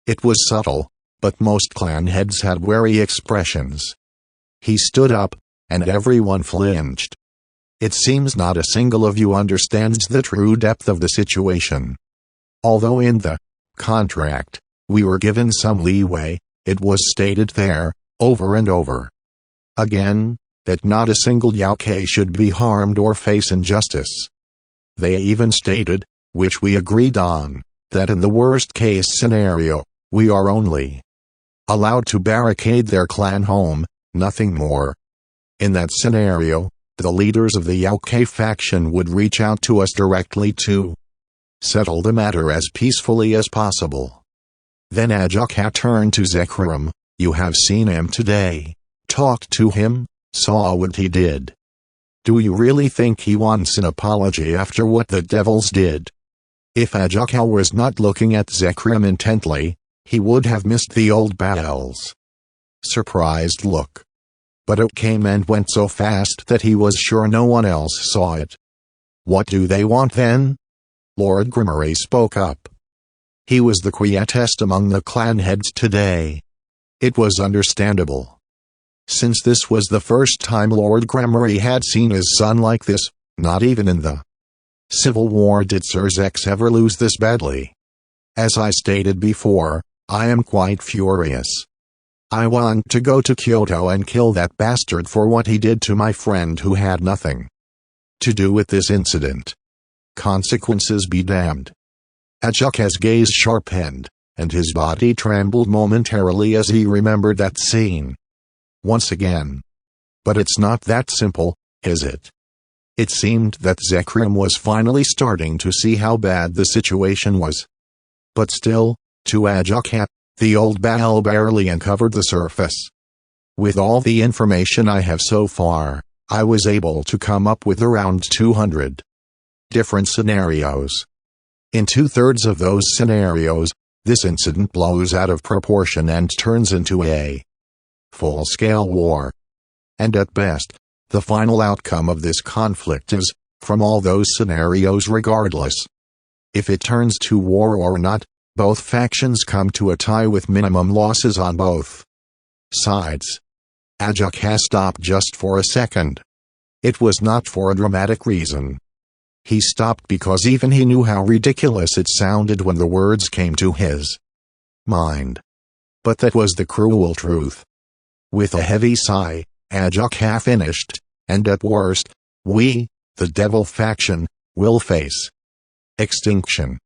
It was subtle, but most clan heads had wary expressions. He stood up, and everyone flinched. "It seems not a single of you understands the true depth of the situation. Although in the contract, we were given some leeway, it was stated there, over and over again, that not a single Yao-Ke should be harmed or face injustice. They even stated, which we agreed on, that in the worst-case scenario, we are only allowed to barricade their clan home, nothing more. In that scenario, the leaders of the Yauke faction would reach out to us directly to settle the matter as peacefully as possible. Then Ajuka turned to Zekrom. You have seen him today, talked to him, saw what he did. Do you really think he wants an apology after what the devils did? If Ajuka was not looking at Zekrom intently, he would have missed the old Baal's surprised look. But it came and went so fast that he was sure no one else saw it. What do they want then? Lord Grimmery spoke up. He was the quietest among the clan heads today. It was understandable. Since this was the first time Lord Grimmery had seen his son like this, not even in the Civil War did Sir Zex ever lose this badly. As I stated before, I am quite furious. I want to go to Kyoto and kill that bastard for what he did to my friend who had nothing to do with this incident. Consequences be damned. Ajuka's gaze sharpened, and his body trembled momentarily as he remembered that scene. Once again. But it's not that simple, is it? It seemed that Zekrom was finally starting to see how bad the situation was. But still, to Ajuka, the old Baal barely uncovered the surface. With all the information I have so far, I was able to come up with around 200 different scenarios. In 2/3 of those scenarios, this incident blows out of proportion and turns into a full-scale war. And at best, the final outcome of this conflict is, from all those scenarios regardless, if it turns to war or not, both factions come to a tie with minimum losses on both sides. Ajuka stopped just for a second. It was not for a dramatic reason. He stopped because even he knew how ridiculous it sounded when the words came to his mind. But that was the cruel truth. With a heavy sigh, Ajuka finished, and at worst, we, the Devil faction, will face extinction.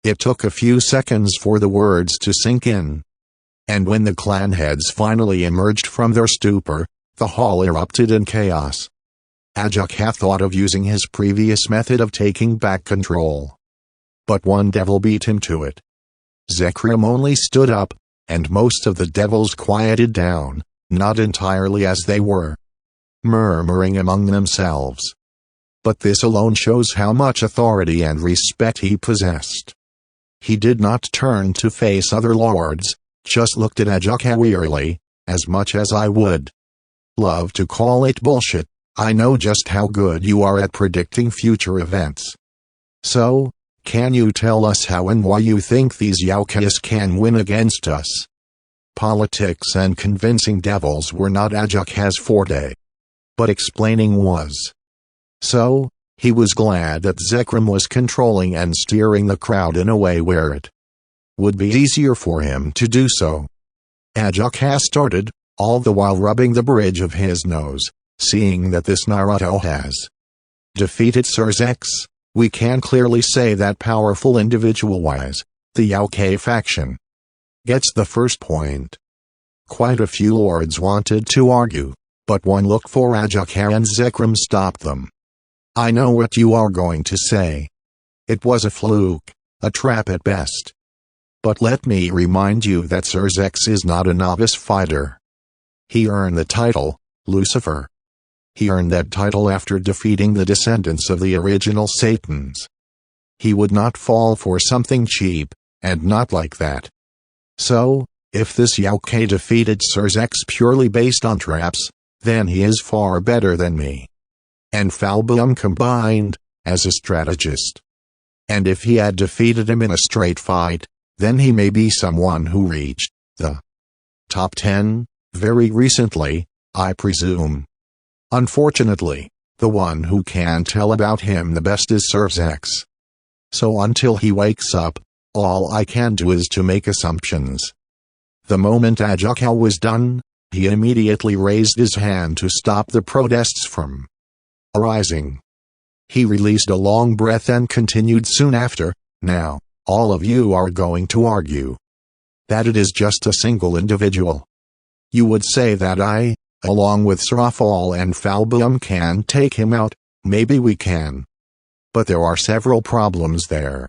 It took a few seconds for the words to sink in. And when the clan heads finally emerged from their stupor, the hall erupted in chaos. Ajuka thought of using his previous method of taking back control. But one devil beat him to it. Zekrom only stood up, and most of the devils quieted down, not entirely as they were murmuring among themselves. But this alone shows how much authority and respect he possessed. He did not turn to face other lords, just looked at Ajuka wearily, as much as I would love to call it bullshit. I know just how good you are at predicting future events. So, can you tell us how and why you think these Yaukais can win against us? Politics and convincing devils were not Ajuka's forte. But explaining was. So, he was glad that Zekrom was controlling and steering the crowd in a way where it would be easier for him to do so. Ajuka started, all the while rubbing the bridge of his nose. Seeing that this Naruto has defeated Sir Zex, we can clearly say that powerful individual-wise, the Yauke faction gets the first point. Quite a few lords wanted to argue, but one look for Ajuka and Zekrom stopped them. I know what you are going to say. It was a fluke, a trap at best. But let me remind you that Sir Zex is not a novice fighter. He earned the title, Lucifer. He earned that title after defeating the descendants of the original Satans. He would not fall for something cheap, and not like that. So, if this Yauke defeated Sir Zex purely based on traps, then he is far better than me and Falbum combined, as a strategist. And if he had defeated him in a straight fight, then he may be someone who reached the top 10, very recently, I presume. Unfortunately, the one who can tell about him the best is Sir Zex. So until he wakes up, all I can do is to make assumptions. The moment Ajuka was done, he immediately raised his hand to stop the protests from arising. He released a long breath and continued soon after, now, all of you are going to argue that it is just a single individual. You would say that I, along with Srafal and Falbium, can take him out. Maybe we can. But there are several problems there.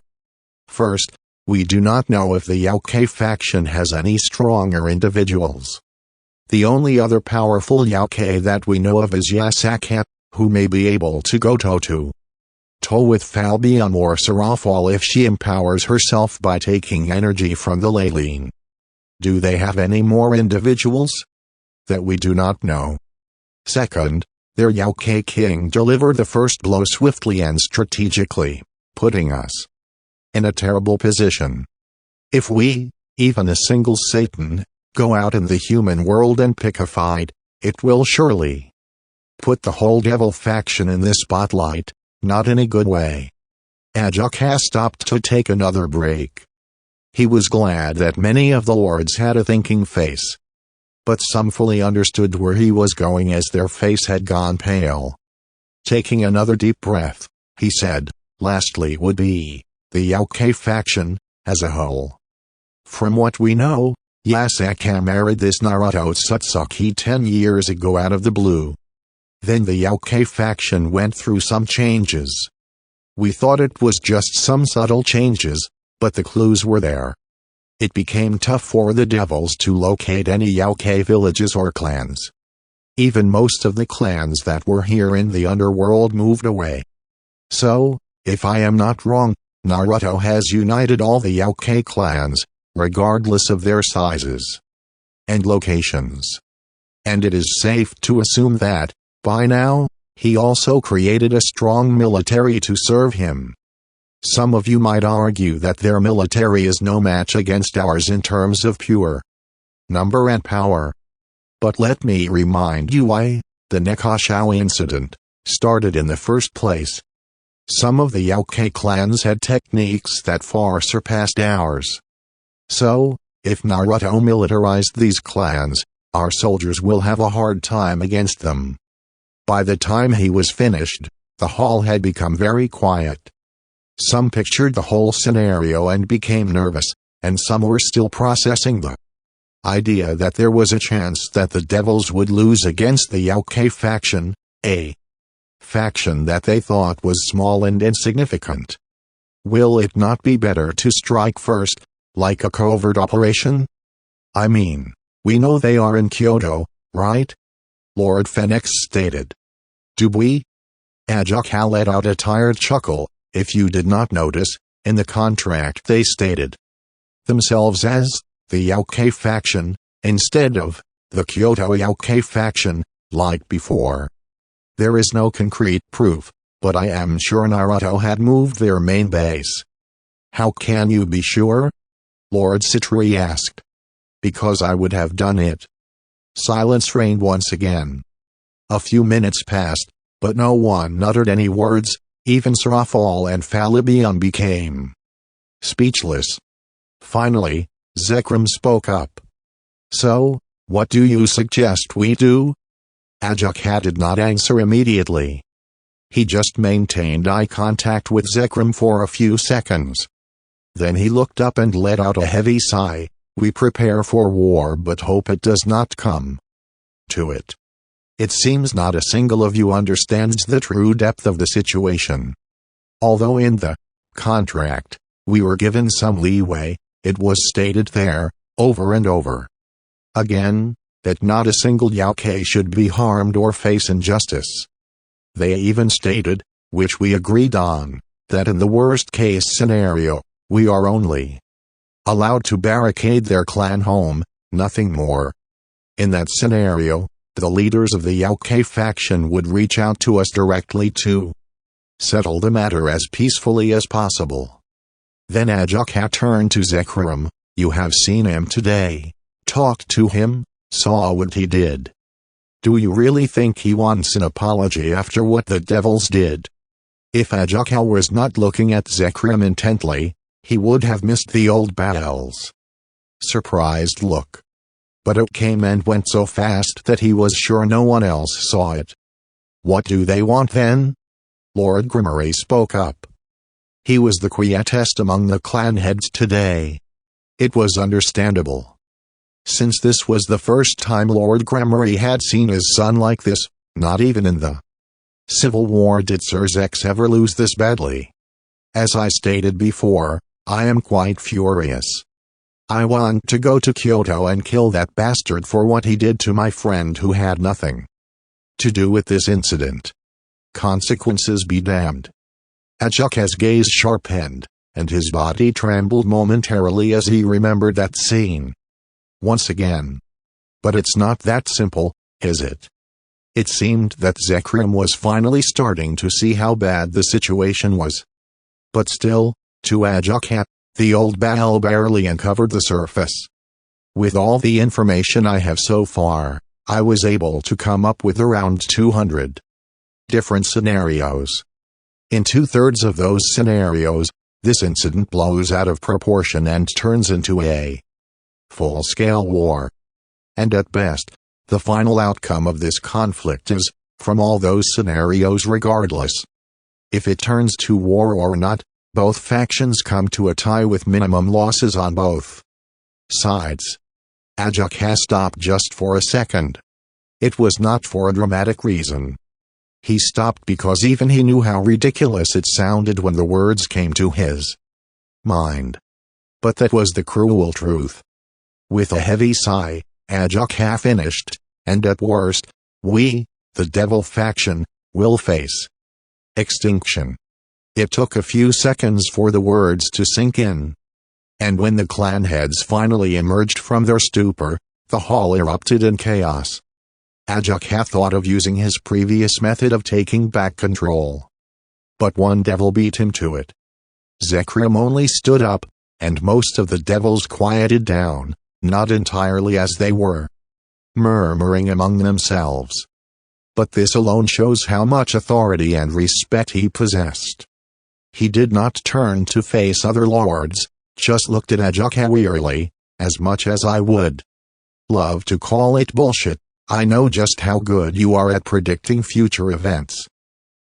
First, we do not know if the Yaokei faction has any stronger individuals. The only other powerful Yaokei that we know of is Yasaka, who may be able to go toe-to-toe with Falbium or Srafal if she empowers herself by taking energy from the Leyline. Do they have any more individuals? That we do not know. Second, their Yaokei king delivered the first blow swiftly and strategically, putting us in a terrible position. If we, even a single Satan, go out in the human world and pick a fight, it will surely put the whole devil faction in the spotlight, not in a good way. Ajaka stopped to take another break. He was glad that many of the lords had a thinking face. But some fully understood where he was going as their face had gone pale. Taking another deep breath, he said, lastly would be the Yaokei faction, as a whole. From what we know, Yasaka married this Naruto Satsuki 10 years ago out of the blue. Then the Yaokei faction went through some changes. We thought it was just some subtle changes, but the clues were there. It became tough for the devils to locate any Yaokei villages or clans. Even most of the clans that were here in the underworld moved away. So, if I am not wrong, Naruto has united all the Yaokei clans, regardless of their sizes and locations. And it is safe to assume that, by now, he also created a strong military to serve him. Some of you might argue that their military is no match against ours in terms of pure number and power. But let me remind you why the Nekashao incident started in the first place. Some of the Yaokei clans had techniques that far surpassed ours. So, if Naruto militarized these clans, our soldiers will have a hard time against them. By the time he was finished, the hall had become very quiet. Some pictured the whole scenario and became nervous, and some were still processing the idea that there was a chance that the devils would lose against the Yaokei faction, a faction that they thought was small and insignificant. Will it not be better to strike first, like a covert operation? I mean, we know they are in Kyoto, right? Lord Phoenix stated. Do we? Ajaka let out a tired chuckle. If you did not notice, in the contract they stated themselves as the Yaokei faction, instead of the Kyoto Yaokei faction, like before. There is no concrete proof, but I am sure Naruto had moved their main base. How can you be sure? Lord Citrui asked. Because I would have done it. Silence reigned once again. A few minutes passed, but no one uttered any words. Even Srafal and Falbium became speechless. Finally, Zekrom spoke up. So, what do you suggest we do? Ajaka did not answer immediately. He just maintained eye contact with Zekrom for a few seconds. Then he looked up and let out a heavy sigh. We prepare for war but hope it does not come to it. It seems not a single of you understands the true depth of the situation. Although in the contract, we were given some leeway, it was stated there, over and over again, that not a single Yaokei should be harmed or face injustice. They even stated, which we agreed on, that in the worst-case scenario, we are only allowed to barricade their clan home, nothing more. In that scenario, the leaders of the Yaokei faction would reach out to us directly to settle the matter as peacefully as possible. Then Ajaka turned to Zekrom. You have seen him today, talked to him, saw what he did. Do you really think he wants an apology after what the devils did? If Ajaka was not looking at Zekrom intently, he would have missed the old battle's surprised look. But it came and went so fast that he was sure no one else saw it. What do they want then? Lord Grimmery spoke up. He was the quietest among the clan heads today. It was understandable. since this was the first time Lord Gremory had seen his son like this. Not even in the Civil War did Sir Zex ever lose this badly. As I stated before, I am quite furious. I want to go to Kyoto and kill that bastard for what he did to my friend who had nothing to do with this incident. Consequences be damned. Ajuka's gaze sharpened, and his body trembled momentarily as he remembered that scene. Once again. But it's not that simple, is it? It seemed that Zekrom was finally starting to see how bad the situation was. But still, to Ajuka, the old Baal barely uncovered the surface. With all the information I have so far, I was able to come up with around 200 different scenarios. In 2/3 of those scenarios, this incident blows out of proportion and turns into a full-scale war. And at best, the final outcome of this conflict is, from all those scenarios regardless, if it turns to war or not, both factions come to a tie with minimum losses on both sides. Ajuka stopped just for a second. It was not for a dramatic reason. He stopped because even he knew how ridiculous it sounded when the words came to his mind. But that was the cruel truth. With a heavy sigh, Ajuka finished, and at worst, we, the Devil faction, will face extinction. It took a few seconds for the words to sink in. And when the clan heads finally emerged from their stupor, the hall erupted in chaos. Ajuka thought of using his previous method of taking back control. But one devil beat him to it. Zekrom only stood up, and most of the devils quieted down, not entirely as they were, murmuring among themselves. But this alone shows how much authority and respect he possessed. He did not turn to face other lords, just looked at Ajuka wearily, as much as I would love to call it bullshit. I know just how good you are at predicting future events.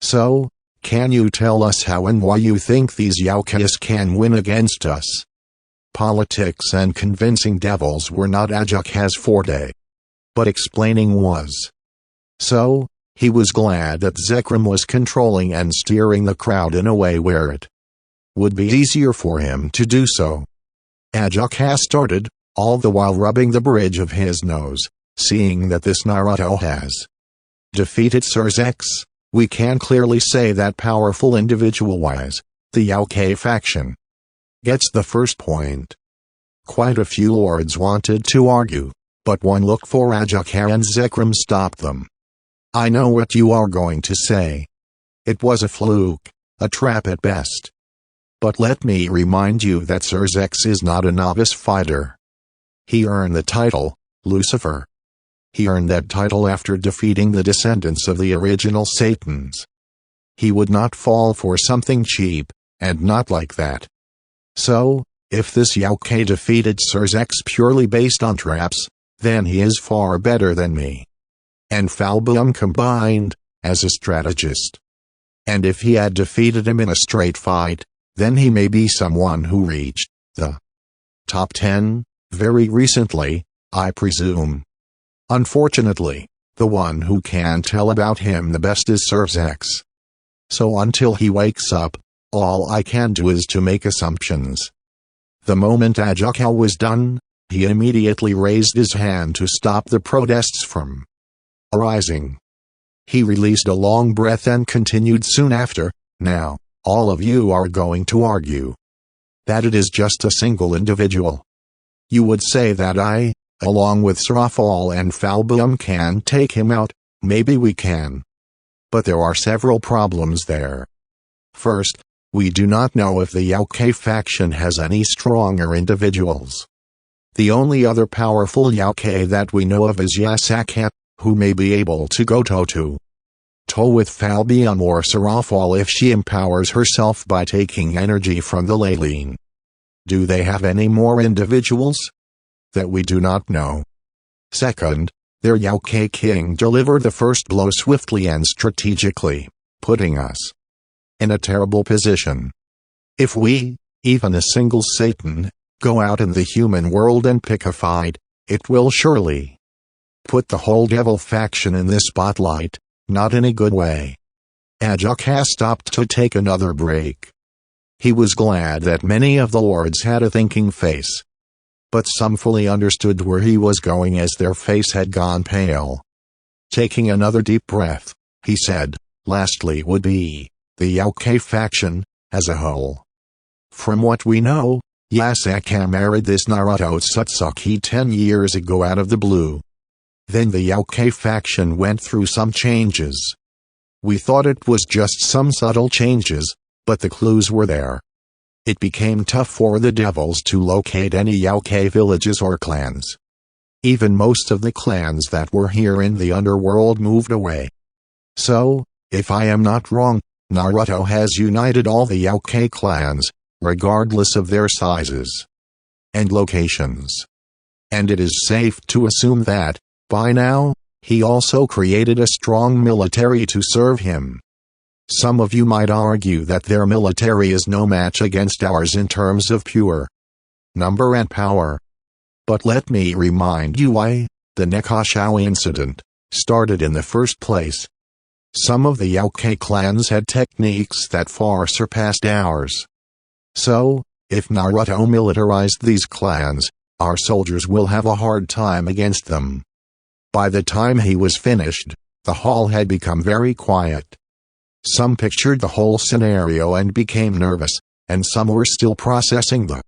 So, can you tell us how and why you think these Yaukais can win against us? Politics and convincing devils were not Ajuka's forte. But explaining was. So, he was glad that Zekrom was controlling and steering the crowd in a way where it would be easier for him to do so. Ajuka started, all the while rubbing the bridge of his nose. Seeing that this Naruto has defeated Sir Zex, we can clearly say that powerful individual-wise, the Yaukei faction gets the first point. Quite a few lords wanted to argue, but one look for Ajuka and Zekrom stopped them. I know what you are going to say. It was a fluke, a trap at best. But let me remind you that Sir Zex is not a novice fighter. He earned the title, Lucifer. He earned that title after defeating the descendants of the original Satans. He would not fall for something cheap, and not like that. So, if this Yaukei defeated Sir Zex purely based on traps, then he is far better than me and Falbum combined, as a strategist. And if he had defeated him in a straight fight, then he may be someone who reached the top 10, very recently, I presume. Unfortunately, the one who can tell about him the best is Sir Zex. So until he wakes up, all I can do is to make assumptions. The moment Ajuka was done, he immediately raised his hand to stop the protests from arising. He released a long breath and continued soon after, now, all of you are going to argue that it is just a single individual. You would say that I, along with Srafal and Falbum can take him out, maybe we can. But there are several problems there. First, we do not know if the Yaukei faction has any stronger individuals. The only other powerful Yaukei that we know of is Yasaka, who may be able to go toe-to-toe with Falbum or Srafal if she empowers herself by taking energy from the Leyline. Do they have any more individuals? That we do not know. Second, their Yaukei king delivered the first blow swiftly and strategically, putting us in a terrible position. If we, even a single Satan, go out in the human world and pick a fight, It will surely put the whole devil faction in the spotlight, not in a good way. Ajoka stopped to take another break. He was glad that many of the lords had a thinking face. But some fully understood where he was going as their face had gone pale. Taking another deep breath, he said, lastly would be the Yauke faction, as a whole. From what we know, Yasaka married this Naruto Satsuki 10 years ago out of the blue. Then the Yauke faction went through some changes. We thought it was just some subtle changes, but the clues were there. It became tough for the devils to locate any Yauke villages or clans. Even most of the clans that were here in the underworld moved away. So, if I am not wrong, Naruto has united all the Yauke clans, regardless of their sizes and locations. And it is safe to assume that, by now, he also created a strong military to serve him. Some of you might argue that their military is no match against ours in terms of pure number and power. But let me remind you why the Nekashao incident started in the first place. Some of the Yauke clans had techniques that far surpassed ours. So, if Naruto militarized these clans, our soldiers will have a hard time against them. By the time he was finished, the hall had become very quiet. Some pictured the whole scenario and became nervous, and some were still processing the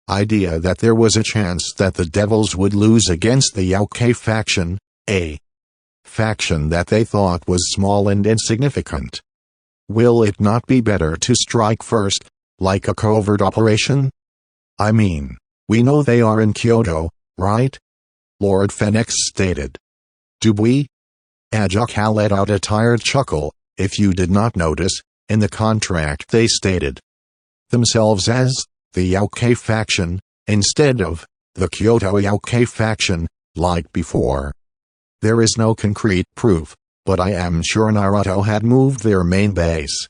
idea that there was a chance that the devils would lose against the Yauke faction, a faction that they thought was small and insignificant. Will it not be better to strike first, like a covert operation? I mean, we know they are in Kyoto, right? Lord Phoenix stated. Do we? Ajoka let out a tired chuckle. If you did not notice, in the contract they stated themselves as the Yauke faction, instead of the Kyoto Yauke faction, like before. There is no concrete proof, but I am sure Naruto had moved their main base.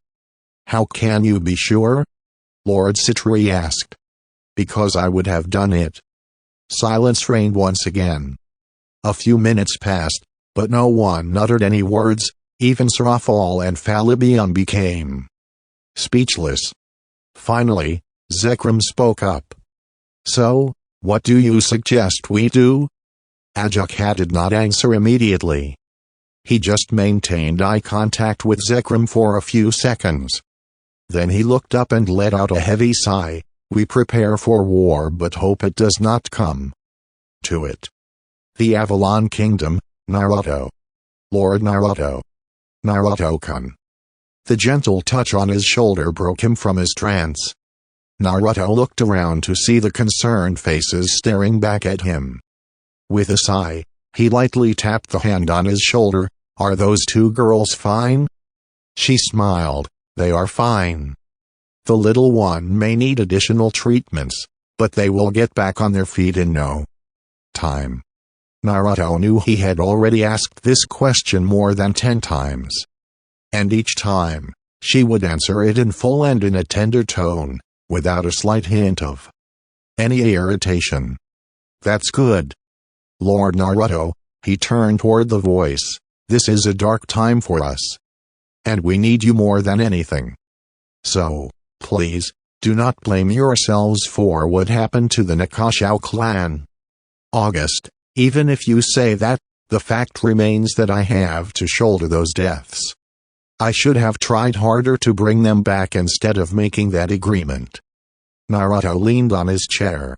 How can you be sure? Lord Citrui asked. Because I would have done it. Silence reigned once again. A few minutes passed, but no one uttered any words. Even Srafal and Falibion became speechless. Finally, Zekrom spoke up. So, what do you suggest we do? Ajoka did not answer immediately. He just maintained eye contact with Zekrom for a few seconds. Then he looked up and let out a heavy sigh. We prepare for war but hope it does not come to it. The Avalon Kingdom, Naruto. Lord Naruto. Naruto-kun. The gentle touch on his shoulder broke him from his trance. Naruto looked around to see the concerned faces staring back at him. With a sigh, he lightly tapped the hand on his shoulder. Are those two girls fine? She smiled. They are fine. The little one may need additional treatments, but they will get back on their feet in no time. Naruto knew he had already asked this question more than 10 times. And each time, she would answer it in full and in a tender tone, without a slight hint of any irritation. That's good. Lord Naruto, he turned toward the voice, this is a dark time for us. And we need you more than anything. So, please, do not blame yourselves for what happened to the Nekashao clan. August, even if you say that, the fact remains that I have to shoulder those deaths. I should have tried harder to bring them back instead of making that agreement. Naruto leaned on his chair.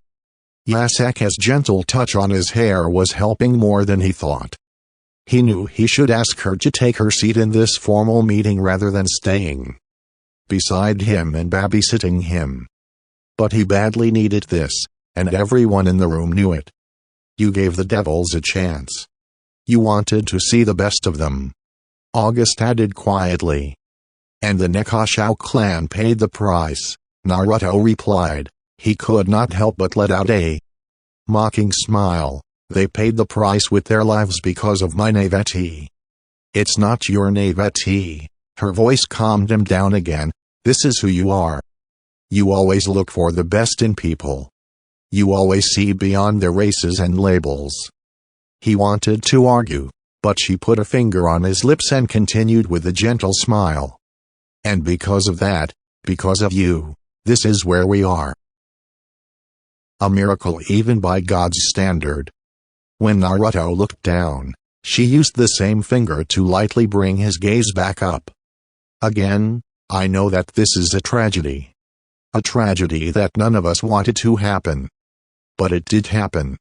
Yasaka's gentle touch on his hair was helping more than he thought. He knew he should ask her to take her seat in this formal meeting rather than staying beside him and babysitting him. But he badly needed this, and everyone in the room knew it. You gave the devils a chance. You wanted to see the best of them. August added quietly. And the Nekashao clan paid the price, Naruto replied. He could not help but let out a mocking smile. They paid the price with their lives because of my naivety. It's not your naivety. Her voice calmed him down again. This is who you are. You always look for the best in people. You always see beyond their races and labels." He wanted to argue, but she put a finger on his lips and continued with a gentle smile. "And because of that, because of you, this is where we are." A miracle even by God's standard. When Naruto looked down, she used the same finger to lightly bring his gaze back up. "Again, I know that this is a tragedy. A tragedy that none of us wanted to happen. But it did happen.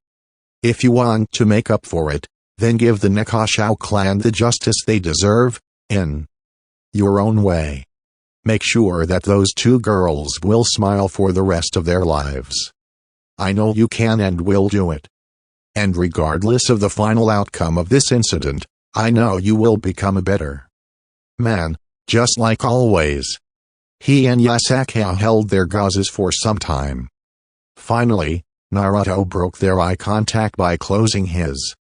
If you want to make up for it, then give the Nekashao clan the justice they deserve, in your own way. Make sure that those two girls will smile for the rest of their lives. I know you can and will do it. And regardless of the final outcome of this incident, I know you will become a better man, just like always." He and Yasuke held their gazes for some time. Finally, Naruto broke their eye contact by closing his.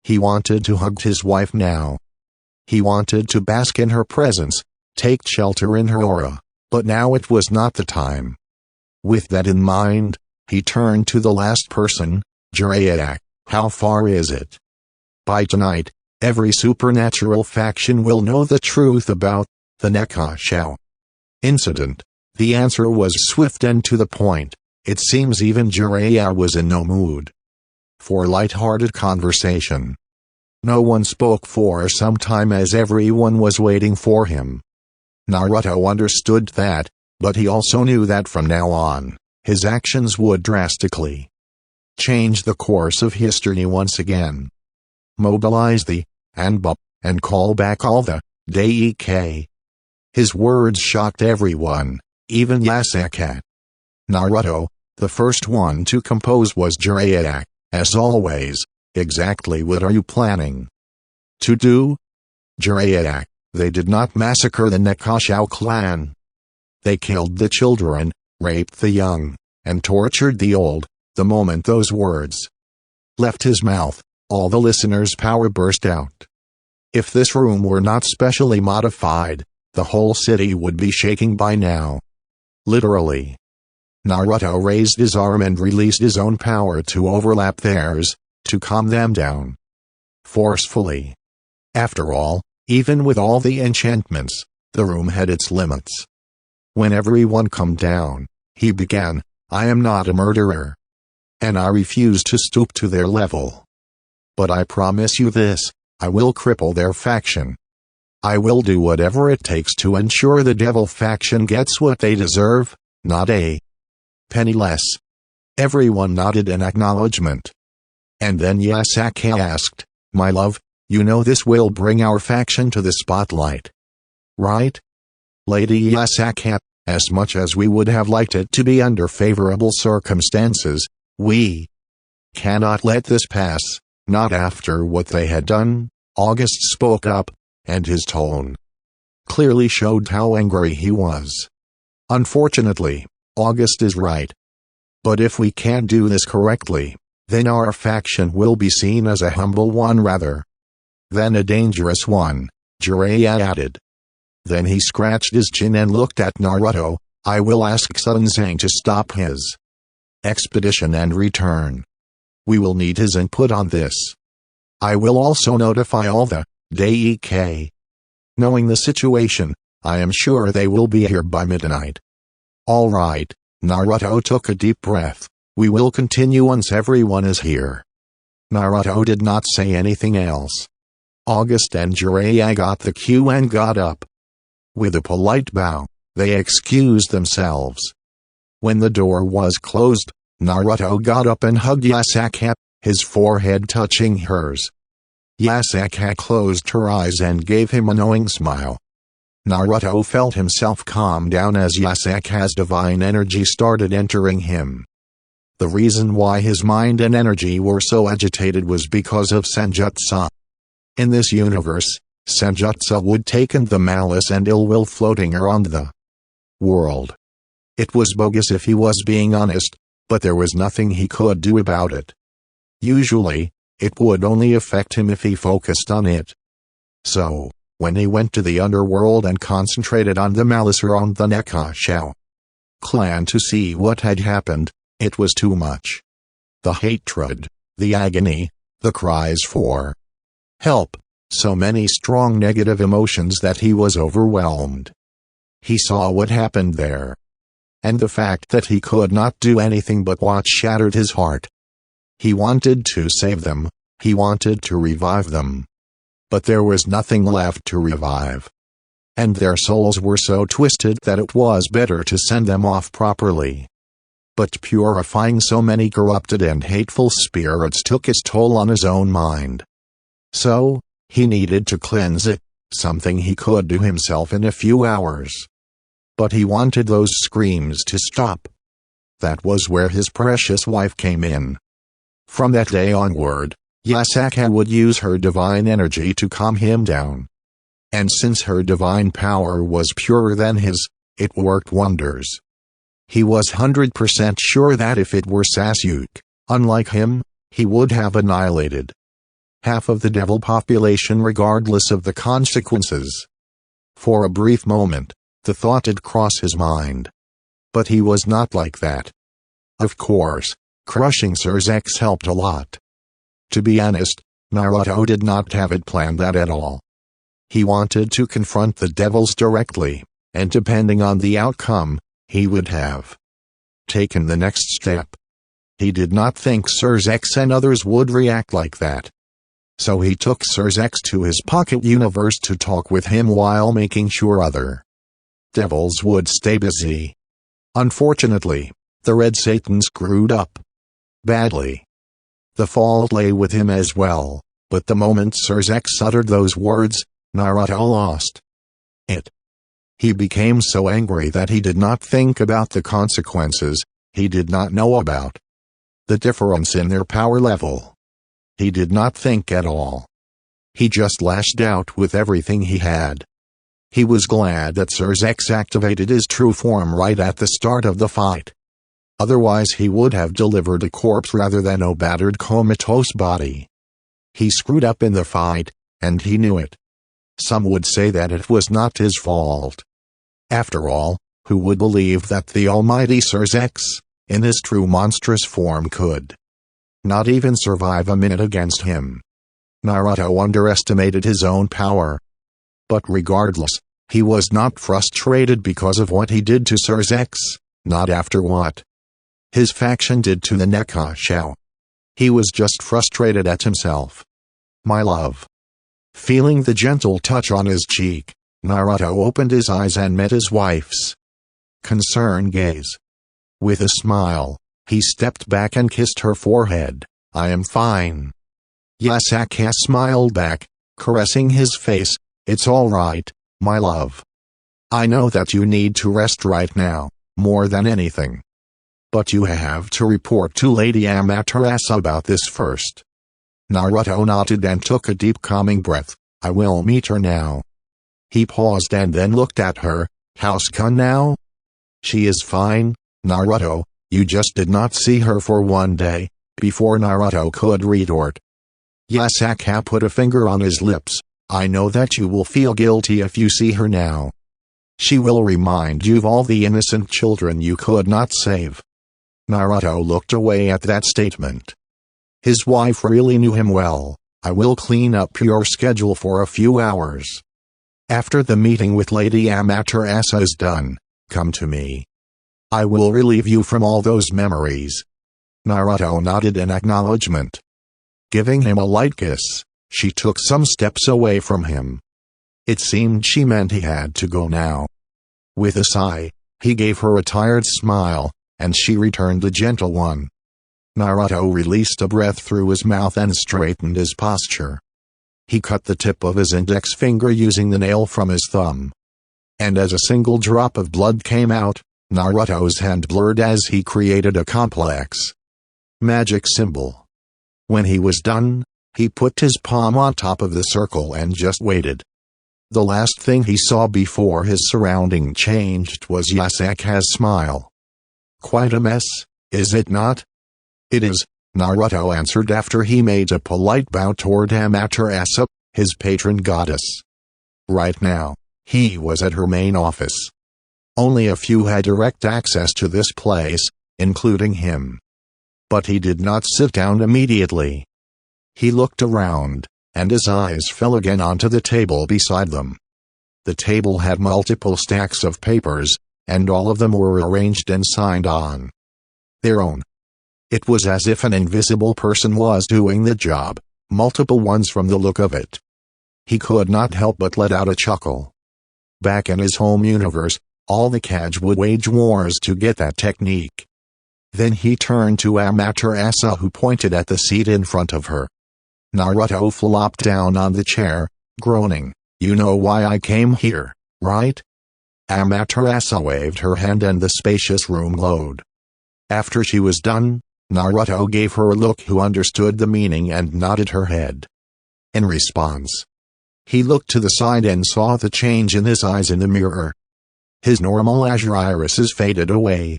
He wanted to hug his wife now. He wanted to bask in her presence, take shelter in her aura, but now it was not the time. With that in mind, he turned to the last person, Jiraiya. "How far is it? By tonight, every supernatural faction will know the truth about the Nekashao incident." The answer was swift and to the point. It seems even Jiraiya was in no mood for light-hearted conversation. No one spoke for some time as everyone was waiting for him. Naruto understood that, but he also knew that from now on, his actions would drastically change the course of history once again. Mobilize the Anbu, and call back all the Daike. His words shocked everyone, even Yasuke. Naruto, the first one to compose, was Jiraiya. "As always, exactly what are you planning to do?" Jiraiya, "They did not massacre the Nekashao clan. They killed the children, raped the young, and tortured the old." The moment those words left his mouth, all the listeners' power burst out. If this room were not specially modified, the whole city would be shaking by now. Literally. Naruto raised his arm and released his own power to overlap theirs, to calm them down forcefully. After all, even with all the enchantments, the room had its limits. When everyone calmed down, he began, "I am not a murderer. And I refuse to stoop to their level. But I promise you this, I will cripple their faction. I will do whatever it takes to ensure the devil faction gets what they deserve, not a penny less." Everyone nodded in acknowledgement. And then Yasuke asked, "My love, you know this will bring our faction to the spotlight, right?" "Lady Yasuke, as much as we would have liked it to be under favorable circumstances, we cannot let this pass, not after what they had done." August spoke up, and his tone clearly showed how angry he was. "Unfortunately, August is right. But if we can't do this correctly, then our faction will be seen as a humble one rather than a dangerous one," Jiraiya added. Then he scratched his chin and looked at Naruto. "I will ask Sunzang to stop his expedition and return. We will need his input on this. I will also notify all the Daike. Knowing the situation, I am sure they will be here by midnight." "All right." Naruto took a deep breath. "We will continue once everyone is here." Naruto did not say anything else. August and Jiraiya got the cue and got up. With a polite bow, they excused themselves. When the door was closed, Naruto got up and hugged Yasuke, his forehead touching hers. Yasuke closed her eyes and gave him a knowing smile. Naruto felt himself calm down as Yasuke's divine energy started entering him. The reason why his mind and energy were so agitated was because of Senjutsu. In this universe, Senjutsu would take in the malice and ill will floating around the world. It was bogus if he was being honest, but there was nothing he could do about it. Usually, it would only affect him if he focused on it. So, when he went to the underworld and concentrated on the malice around the Nekashao clan to see what had happened, it was too much. The hatred, the agony, the cries for help, so many strong negative emotions that he was overwhelmed. He saw what happened there. And the fact that he could not do anything but watch shattered his heart. He wanted to save them, he wanted to revive them. But there was nothing left to revive. And their souls were so twisted that it was better to send them off properly. But purifying so many corrupted and hateful spirits took its toll on his own mind. So, he needed to cleanse it, something he could do himself in a few hours. But he wanted those screams to stop. That was where his precious wife came in. From that day onward, Yasaka would use her divine energy to calm him down. And since her divine power was purer than his, it worked wonders. He was 100% sure that if it were Sasuke, unlike him, he would have annihilated half of the devil population regardless of the consequences. For a brief moment, the thought did cross his mind. But he was not like that. Of course, crushing Sirzex helped a lot. To be honest, Naruto did not have it planned that at all. He wanted to confront the devils directly, and depending on the outcome, he would have taken the next step. He did not think Sirzex and others would react like that. So he took Sirzex to his pocket universe to talk with him while making sure other devils would stay busy. Unfortunately, the Red Satan screwed up badly. The fault lay with him as well, but the moment Sirzex uttered those words, Naruto lost it. He became so angry that he did not think about the consequences, he did not know about the difference in their power level. He did not think at all. He just lashed out with everything he had. He was glad that Sirzex activated his true form right at the start of the fight. Otherwise he would have delivered a corpse rather than a battered comatose body. He screwed up in the fight, and he knew it. Some would say that it was not his fault. After all, who would believe that the almighty Sirzex, in his true monstrous form could not even survive a minute against him? Naruto underestimated his own power. But regardless, he was not frustrated because of what he did to Sirzex, not after what his faction did to the Nekashou. He was just frustrated at himself. My love. Feeling the gentle touch on his cheek, Naruto opened his eyes and met his wife's concerned gaze. With a smile, he stepped back and kissed her forehead. I am fine. Yasaka smiled back, caressing his face. It's all right, my love. I know that you need to rest right now, more than anything. But you have to report to Lady Amaterasu about this first. Naruto nodded and took a deep calming breath. I will meet her now. He paused and then looked at her. How's Kun now? She is fine, Naruto. You just did not see her for one day. Before Naruto could retort, Yasaka put a finger on his lips. I know that you will feel guilty if you see her now. She will remind you of all the innocent children you could not save. Naruto looked away at that statement. His wife really knew him well. I will clean up your schedule for a few hours. After the meeting with Lady Amaterasu is done, come to me. I will relieve you from all those memories. Naruto nodded in acknowledgement. Giving him a light kiss, she took some steps away from him. It seemed she meant he had to go now. With a sigh, he gave her a tired smile, and she returned the gentle one. Naruto released a breath through his mouth and straightened his posture. He cut the tip of his index finger using the nail from his thumb. And as a single drop of blood came out, Naruto's hand blurred as he created a complex magic symbol. When he was done, he put his palm on top of the circle and just waited. The last thing he saw before his surrounding changed was Yasaka's smile. Quite a mess, is it not? It is, Naruto answered after he made a polite bow toward Amaterasu, his patron goddess. Right now, he was at her main office. Only a few had direct access to this place, including him. But he did not sit down immediately. He looked around, and his eyes fell again onto the table beside them. The table had multiple stacks of papers, and all of them were arranged and signed on their own. It was as if an invisible person was doing the job, multiple ones from the look of it. He could not help but let out a chuckle. Back in his home universe, all the Kaj would wage wars to get that technique. Then he turned to Amaterasu, who pointed at the seat in front of her. Naruto flopped down on the chair, groaning, "You know why I came here, right?" Amaterasu waved her hand and the spacious room glowed. After she was done, Naruto gave her a look who understood the meaning and nodded her head. In response, he looked to the side and saw the change in his eyes in the mirror. His normal azure irises faded away.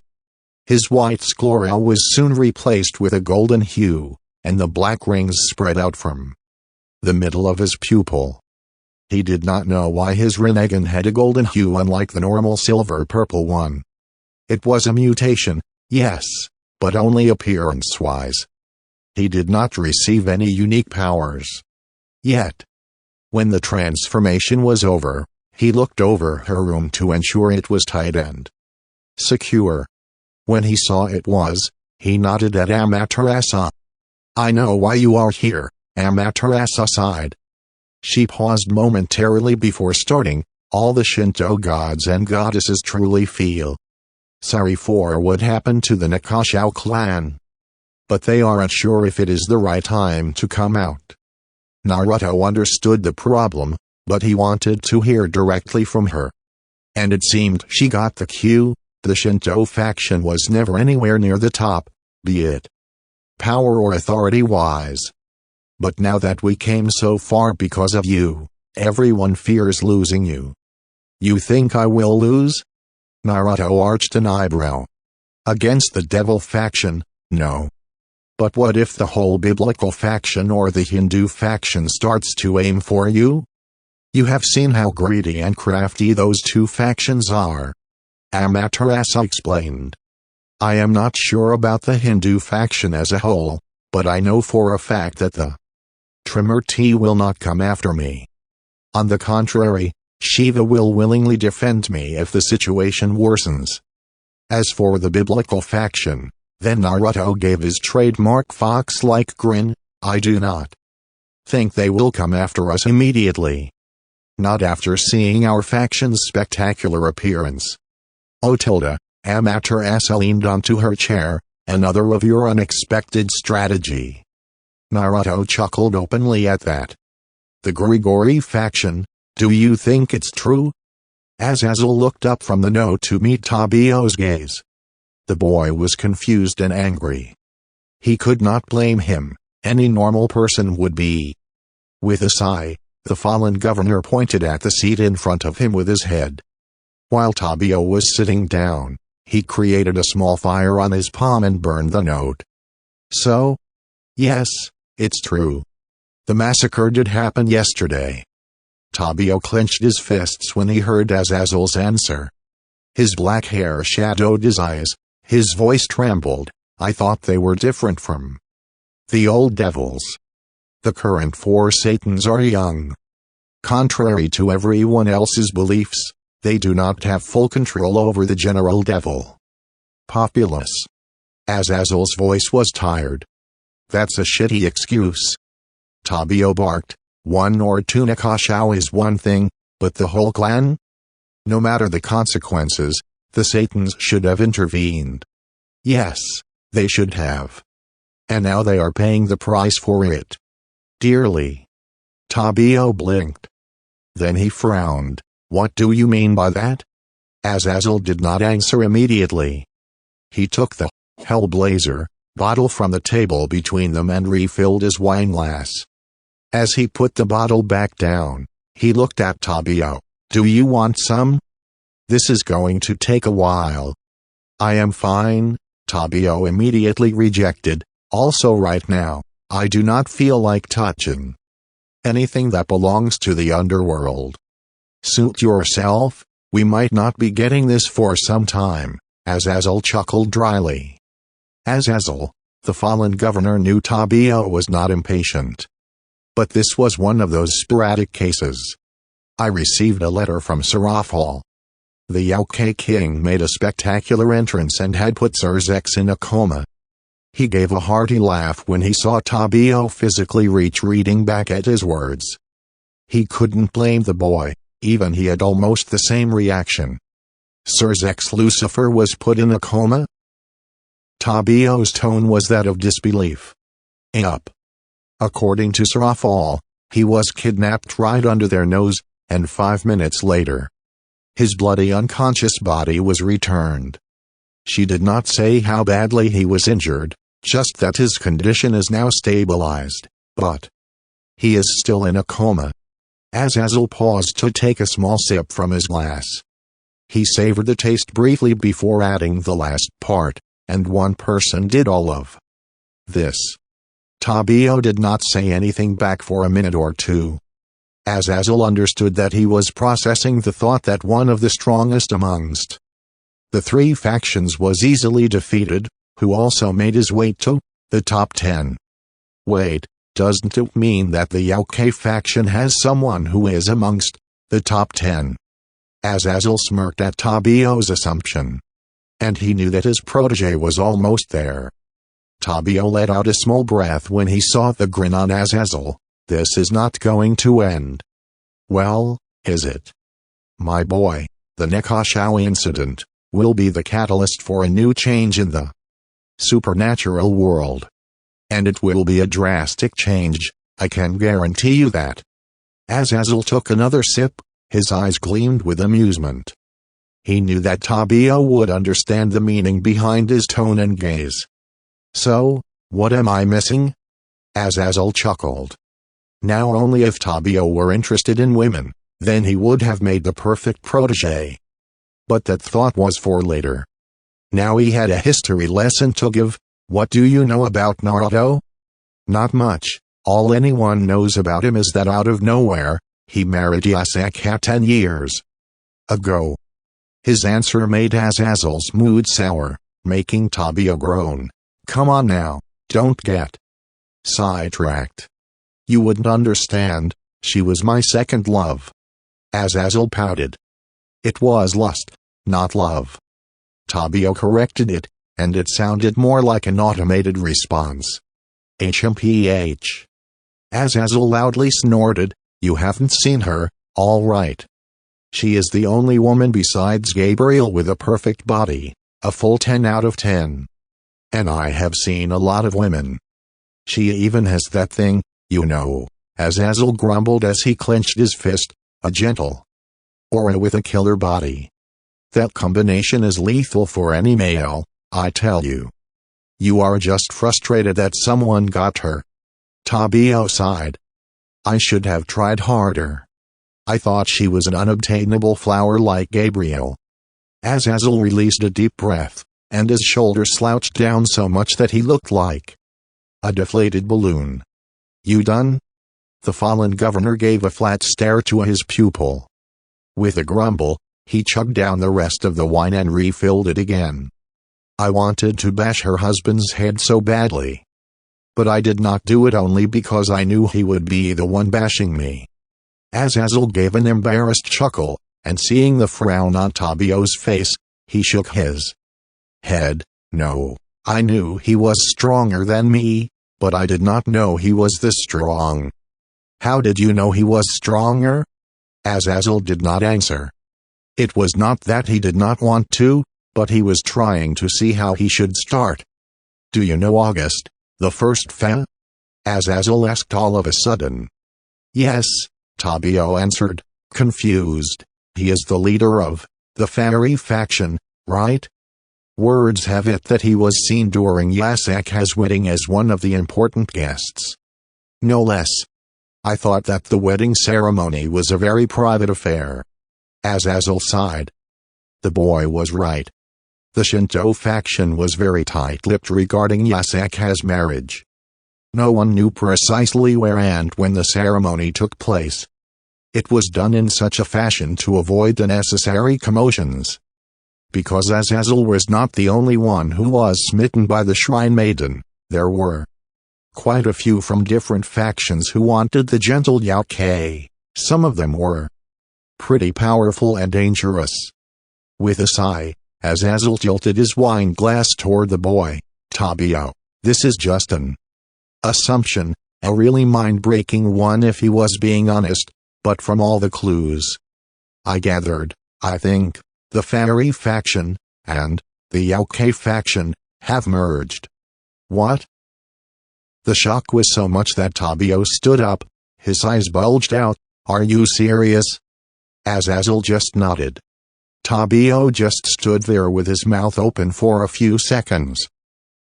His white sclera was soon replaced with a golden hue, and the black rings spread out from the middle of his pupil. He did not know why his Rinnegan had a golden hue unlike the normal silver-purple one. It was a mutation, yes, but only appearance-wise. He did not receive any unique powers yet. When the transformation was over, he looked over her room to ensure it was tight and secure. When he saw it was, he nodded at Amaterasu. "I know why you are here," Amaterasu sighed. She paused momentarily before starting. "All the Shinto gods and goddesses truly feel sorry for what happened to the Nakashao clan. But they aren't sure if it is the right time to come out." Naruto understood the problem, but he wanted to hear directly from her. And it seemed she got the cue. The Shinto faction was never anywhere near the top, be it power or authority-wise. But now that we came so far because of you, everyone fears losing you. You think I will lose? Naruto arched an eyebrow. Against the devil faction, no. But what if the whole biblical faction or the Hindu faction starts to aim for you? You have seen how greedy and crafty those two factions are. Amaterasu explained. I am not sure about the Hindu faction as a whole, but I know for a fact that the Trimurti will not come after me. On the contrary, Shiva will willingly defend me if the situation worsens. As for the biblical faction, then Naruto gave his trademark fox-like grin, I do not think they will come after us immediately. Not after seeing our faction's spectacular appearance. Oh tilde, Amaterasu leaned onto her chair, another of your unexpected strategy. Naruto chuckled openly at that. The Grigori faction, do you think it's true? Azazel looked up from the note to meet Tabio's gaze. The boy was confused and angry. He could not blame him, any normal person would be. With a sigh, the fallen governor pointed at the seat in front of him with his head. While Tabio was sitting down, he created a small fire on his palm and burned the note. So? Yes, it's true. The massacre did happen yesterday. Tabio clenched his fists when he heard Azazel's answer. His black hair shadowed his eyes, his voice trembled. I thought they were different from the old devils. The current 4 Satans are young. Contrary to everyone else's beliefs, they do not have full control over the general devil populace. Azazel's voice was tired. That's a shitty excuse. Tabio barked. 1 or 2 Nakashao is one thing, but the whole clan? No matter the consequences, the Satans should have intervened. Yes, they should have. And now they are paying the price for it. Dearly. Tabio blinked. Then he frowned. What do you mean by that? Azazel did not answer immediately. He took the Hellblazer bottle from the table between them and refilled his wine glass. As he put the bottle back down, he looked at Tabio. Do you want some? This is going to take a while. I am fine, Tabio immediately rejected. Also right now, I do not feel like touching anything that belongs to the underworld. Suit yourself, we might not be getting this for some time, Azazel chuckled dryly. Azazel, The fallen governor knew Tabio was not impatient. But this was one of those sporadic cases. I received a letter from Sarafal. The Yokai king made a spectacular entrance and had put Xerxes in a coma. He gave a hearty laugh when he saw Tabio physically reading back at his words. He couldn't blame the boy, even he had almost the same reaction. Xerxes Lucifer was put in a coma? Tabio's tone was that of disbelief. Up. According to Sarafal, he was kidnapped right under their nose, and 5 minutes later, his bloody unconscious body was returned. She did not say how badly he was injured, just that his condition is now stabilized, but he is still in a coma. Azazel paused to take a small sip from his glass. He savored the taste briefly before adding the last part, and one person did all of this. Tabio did not say anything back for a minute or two. Azazel understood that he was processing the thought that one of the strongest amongst the three factions was easily defeated, who also made his way to the top 10. Wait, doesn't it mean that the Yokai faction has someone who is amongst the top 10? Azazel smirked at Tabio's assumption. And he knew that his protege was almost there. Tabio let out a small breath when he saw the grin on Azazel. This is not going to end. Well, is it? My boy, the Nekashau incident will be the catalyst for a new change in the supernatural world. And it will be a drastic change, I can guarantee you that. Azazel took another sip, his eyes gleamed with amusement. He knew that Tabio would understand the meaning behind his tone and gaze. So, what am I missing? Azazel chuckled. Now only if Tabio were interested in women, then he would have made the perfect protege. But that thought was for later. Now he had a history lesson to give. What do you know about Naruto? Not much. All anyone knows about him is that out of nowhere, he married Yasaka 10 years ago. His answer made Azazel's mood sour, making Tabio groan. Come on now, don't get sidetracked. You wouldn't understand, she was my second love. Azazel pouted. It was lust, not love. Tabio corrected it, and it sounded more like an automated response. HMPH. Azazel loudly snorted, you haven't seen her, all right. She is the only woman besides Gabriel with a perfect body, a full 10 out of 10. And I have seen a lot of women. She even has that thing, you know, Azazel grumbled as he clenched his fist, a gentle aura with a killer body. That combination is lethal for any male, I tell you. You are just frustrated that someone got her. Tabio sighed. I should have tried harder. I thought she was an unobtainable flower like Gabriel. Azazel released a deep breath, and his shoulders slouched down so much that he looked like a deflated balloon. You done? The fallen governor gave a flat stare to his pupil. With a grumble, he chugged down the rest of the wine and refilled it again. I wanted to bash her husband's head so badly. But I did not do it only because I knew he would be the one bashing me. Azazel gave an embarrassed chuckle, and seeing the frown on Tabio's face, he shook his head. No, I knew he was stronger than me, but I did not know he was this strong. How did you know he was stronger? Azazel did not answer. It was not that he did not want to, but he was trying to see how he should start. Do you know August, the first Fa? Azazel asked all of a sudden. Yes, Tabio answered, confused. He is the leader of the fairy faction, right? Words have it that he was seen during Yasaka's wedding as one of the important guests. No less. I thought that the wedding ceremony was a very private affair. Azazel sighed. The boy was right. The Shinto faction was very tight-lipped regarding Yasaka's marriage. No one knew precisely where and when the ceremony took place. It was done in such a fashion to avoid the necessary commotions. Because Azazel was not the only one who was smitten by the shrine maiden, There were quite a few from different factions who wanted the gentle Yao Ke. Some of them were pretty powerful and dangerous. With a sigh, Azazel tilted his wine glass toward the boy. Tabio, this is just an assumption, a really mind-breaking one if he was being honest, but from all the clues I gathered, I think the Fairy faction and the Yao Ke faction have merged. What? The shock was so much that Tabio stood up, his eyes bulged out. Are you serious? Azazel just nodded. Tabio just stood there with his mouth open for a few seconds.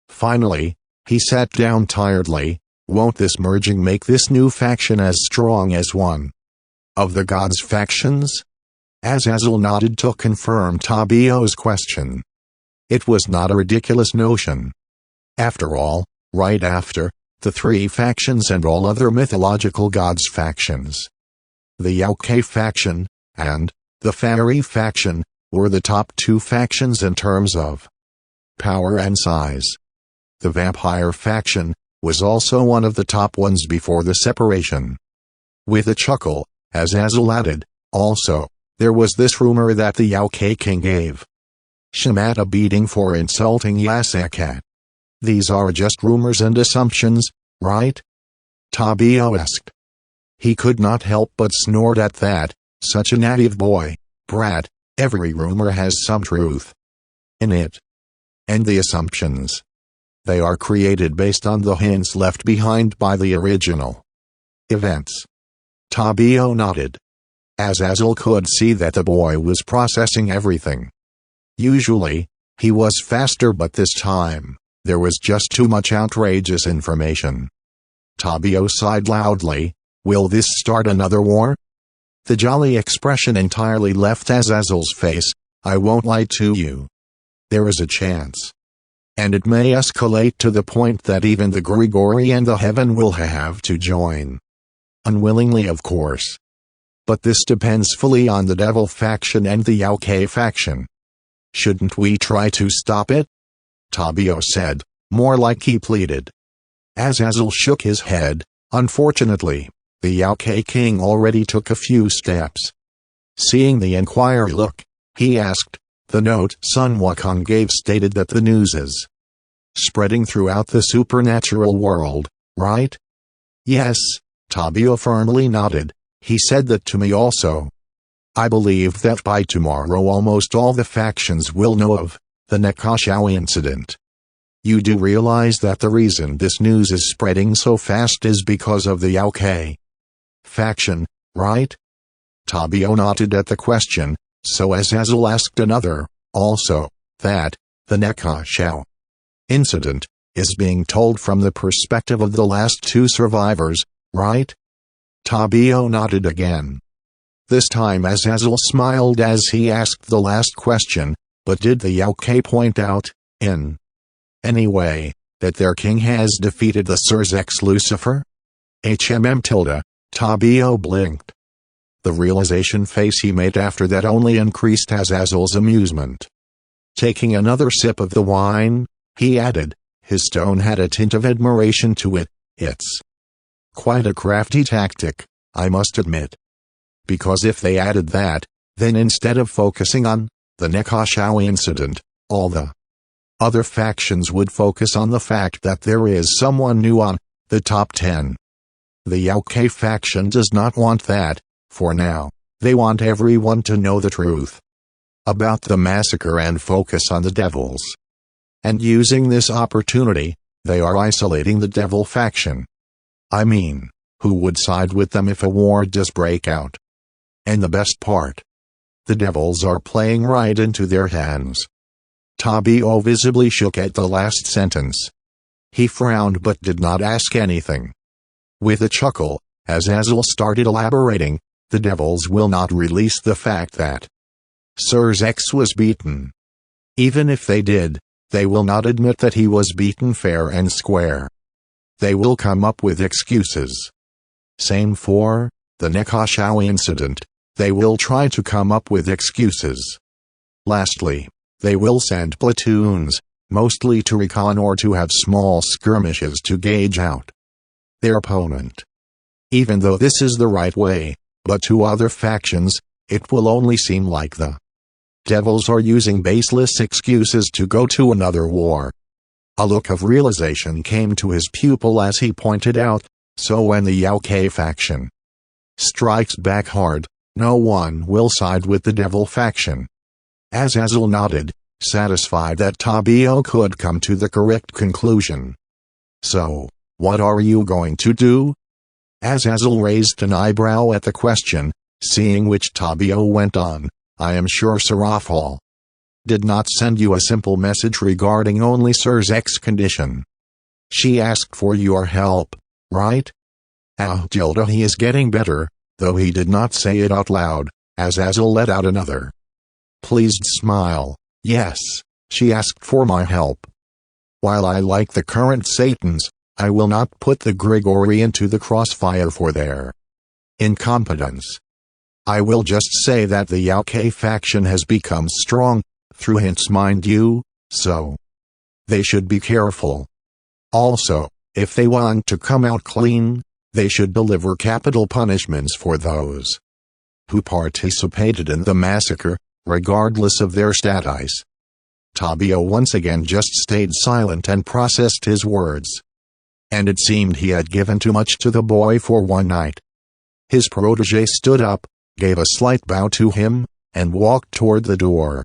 Finally, he sat down tiredly. Won't this merging make this new faction as strong as one of the gods' factions? Azazel nodded to confirm Tabio's question. It was not a ridiculous notion. After all, right after the three factions and all other mythological gods' factions, the Yao Ke faction and the Fairy faction were the top two factions in terms of power and size. The Vampire faction was also one of the top ones before the separation. With a chuckle, Azazel added, also, there was this rumor that the Yao Ke king gave Shamat a beating for insulting Yasakat. These are just rumors and assumptions, right? Tabio asked. He could not help but snort at that. Such a naive boy, brat. Every rumor has some truth in it. And the assumptions, they are created based on the hints left behind by the original events. Tabio nodded. Azazel could see that the boy was processing everything. Usually, he was faster, but this time, there was just too much outrageous information. Tabio sighed loudly. Will this start another war? The jolly expression entirely left Azazel's face. I won't lie to you. There is a chance. And it may escalate to the point that even the Grigori and the Heaven will have to join. Unwillingly, of course. But this depends fully on the Devil faction and the Yao Ke faction. Shouldn't we try to stop it? Tabio said, more like he pleaded. Azazel shook his head. Unfortunately, the Yao Ke king already took a few steps. Seeing the inquiry look, he asked, the note Sun Wukong gave stated that the news is spreading throughout the supernatural world, right? Yes, Tabio firmly nodded. He said that to me also. I believe that by tomorrow almost all the factions will know of the Nekashao incident. You do realize that the reason this news is spreading so fast is because of the Yao Ke faction, right? Tabio nodded at the question, so Azazel asked another, also, that the Nekashao incident is being told from the perspective of the last two survivors, right? Tabio nodded again. This time Azazel smiled as he asked the last question, but did the Yao Ke point out, in any way, that their king has defeated the Surzex Lucifer? Tabio blinked. The realization face he made after that only increased Azazel's amusement. Taking another sip of the wine, he added, his tone had a tint of admiration to it, it's quite a crafty tactic, I must admit. Because if they added that, then instead of focusing on the Nekashao incident, all the other factions would focus on the fact that there is someone new on the top 10. The Yao Ke faction does not want that, for now. They want everyone to know the truth about the massacre and focus on the devils. And using this opportunity, they are isolating the devil faction. I mean, who would side with them if a war does break out? And the best part, the devils are playing right into their hands. Tabio visibly shook at the last sentence. He frowned but did not ask anything. With a chuckle, Azazel started elaborating, the devils will not release the fact that Surzex was beaten. Even if they did, they will not admit that he was beaten fair and square. They will come up with excuses. Same for the Nekashao incident. They will try to come up with excuses. Lastly, they will send platoons, mostly to recon or to have small skirmishes to gauge out their opponent. Even though this is the right way, but to other factions, it will only seem like the devils are using baseless excuses to go to another war. A look of realization came to his pupil as he pointed out, so when the Yao-Kai faction strikes back hard, no one will side with the devil faction. Azazel nodded, satisfied that Tabio could come to the correct conclusion. So, what are you going to do? Azazel raised an eyebrow at the question, seeing which Tabio went on, I am sure Serafal did not send you a simple message regarding only Sir's X condition. She asked for your help, right? Ah, Gilda, he is getting better, though he did not say it out loud, as Azazel let out another pleased smile. Yes, she asked for my help. While I like the current Satans, I will not put the Grigori into the crossfire for their incompetence. I will just say that the Yao-Kai faction has become strong, through hints mind you, so they should be careful. Also, if they want to come out clean, they should deliver capital punishments for those who participated in the massacre, regardless of their status. Tabio once again just stayed silent and processed his words. And it seemed he had given too much to the boy for one night. His protege stood up, gave a slight bow to him, and walked toward the door.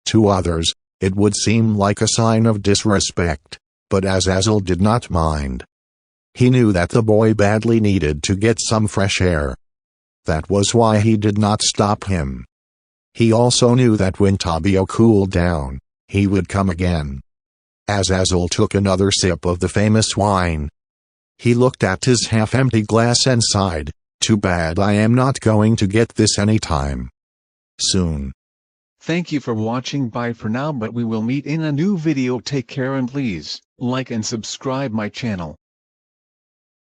To others, it would seem like a sign of disrespect, but Azazel did not mind. He knew that the boy badly needed to get some fresh air. That was why he did not stop him. He also knew that when Tabio cooled down, he would come again. Azazel took another sip of the famous wine. He looked at his half-empty glass and sighed, too bad I am not going to get this anytime soon. Thank you for watching. Bye for now, but we will meet in a new video. Take care and please like and subscribe my channel.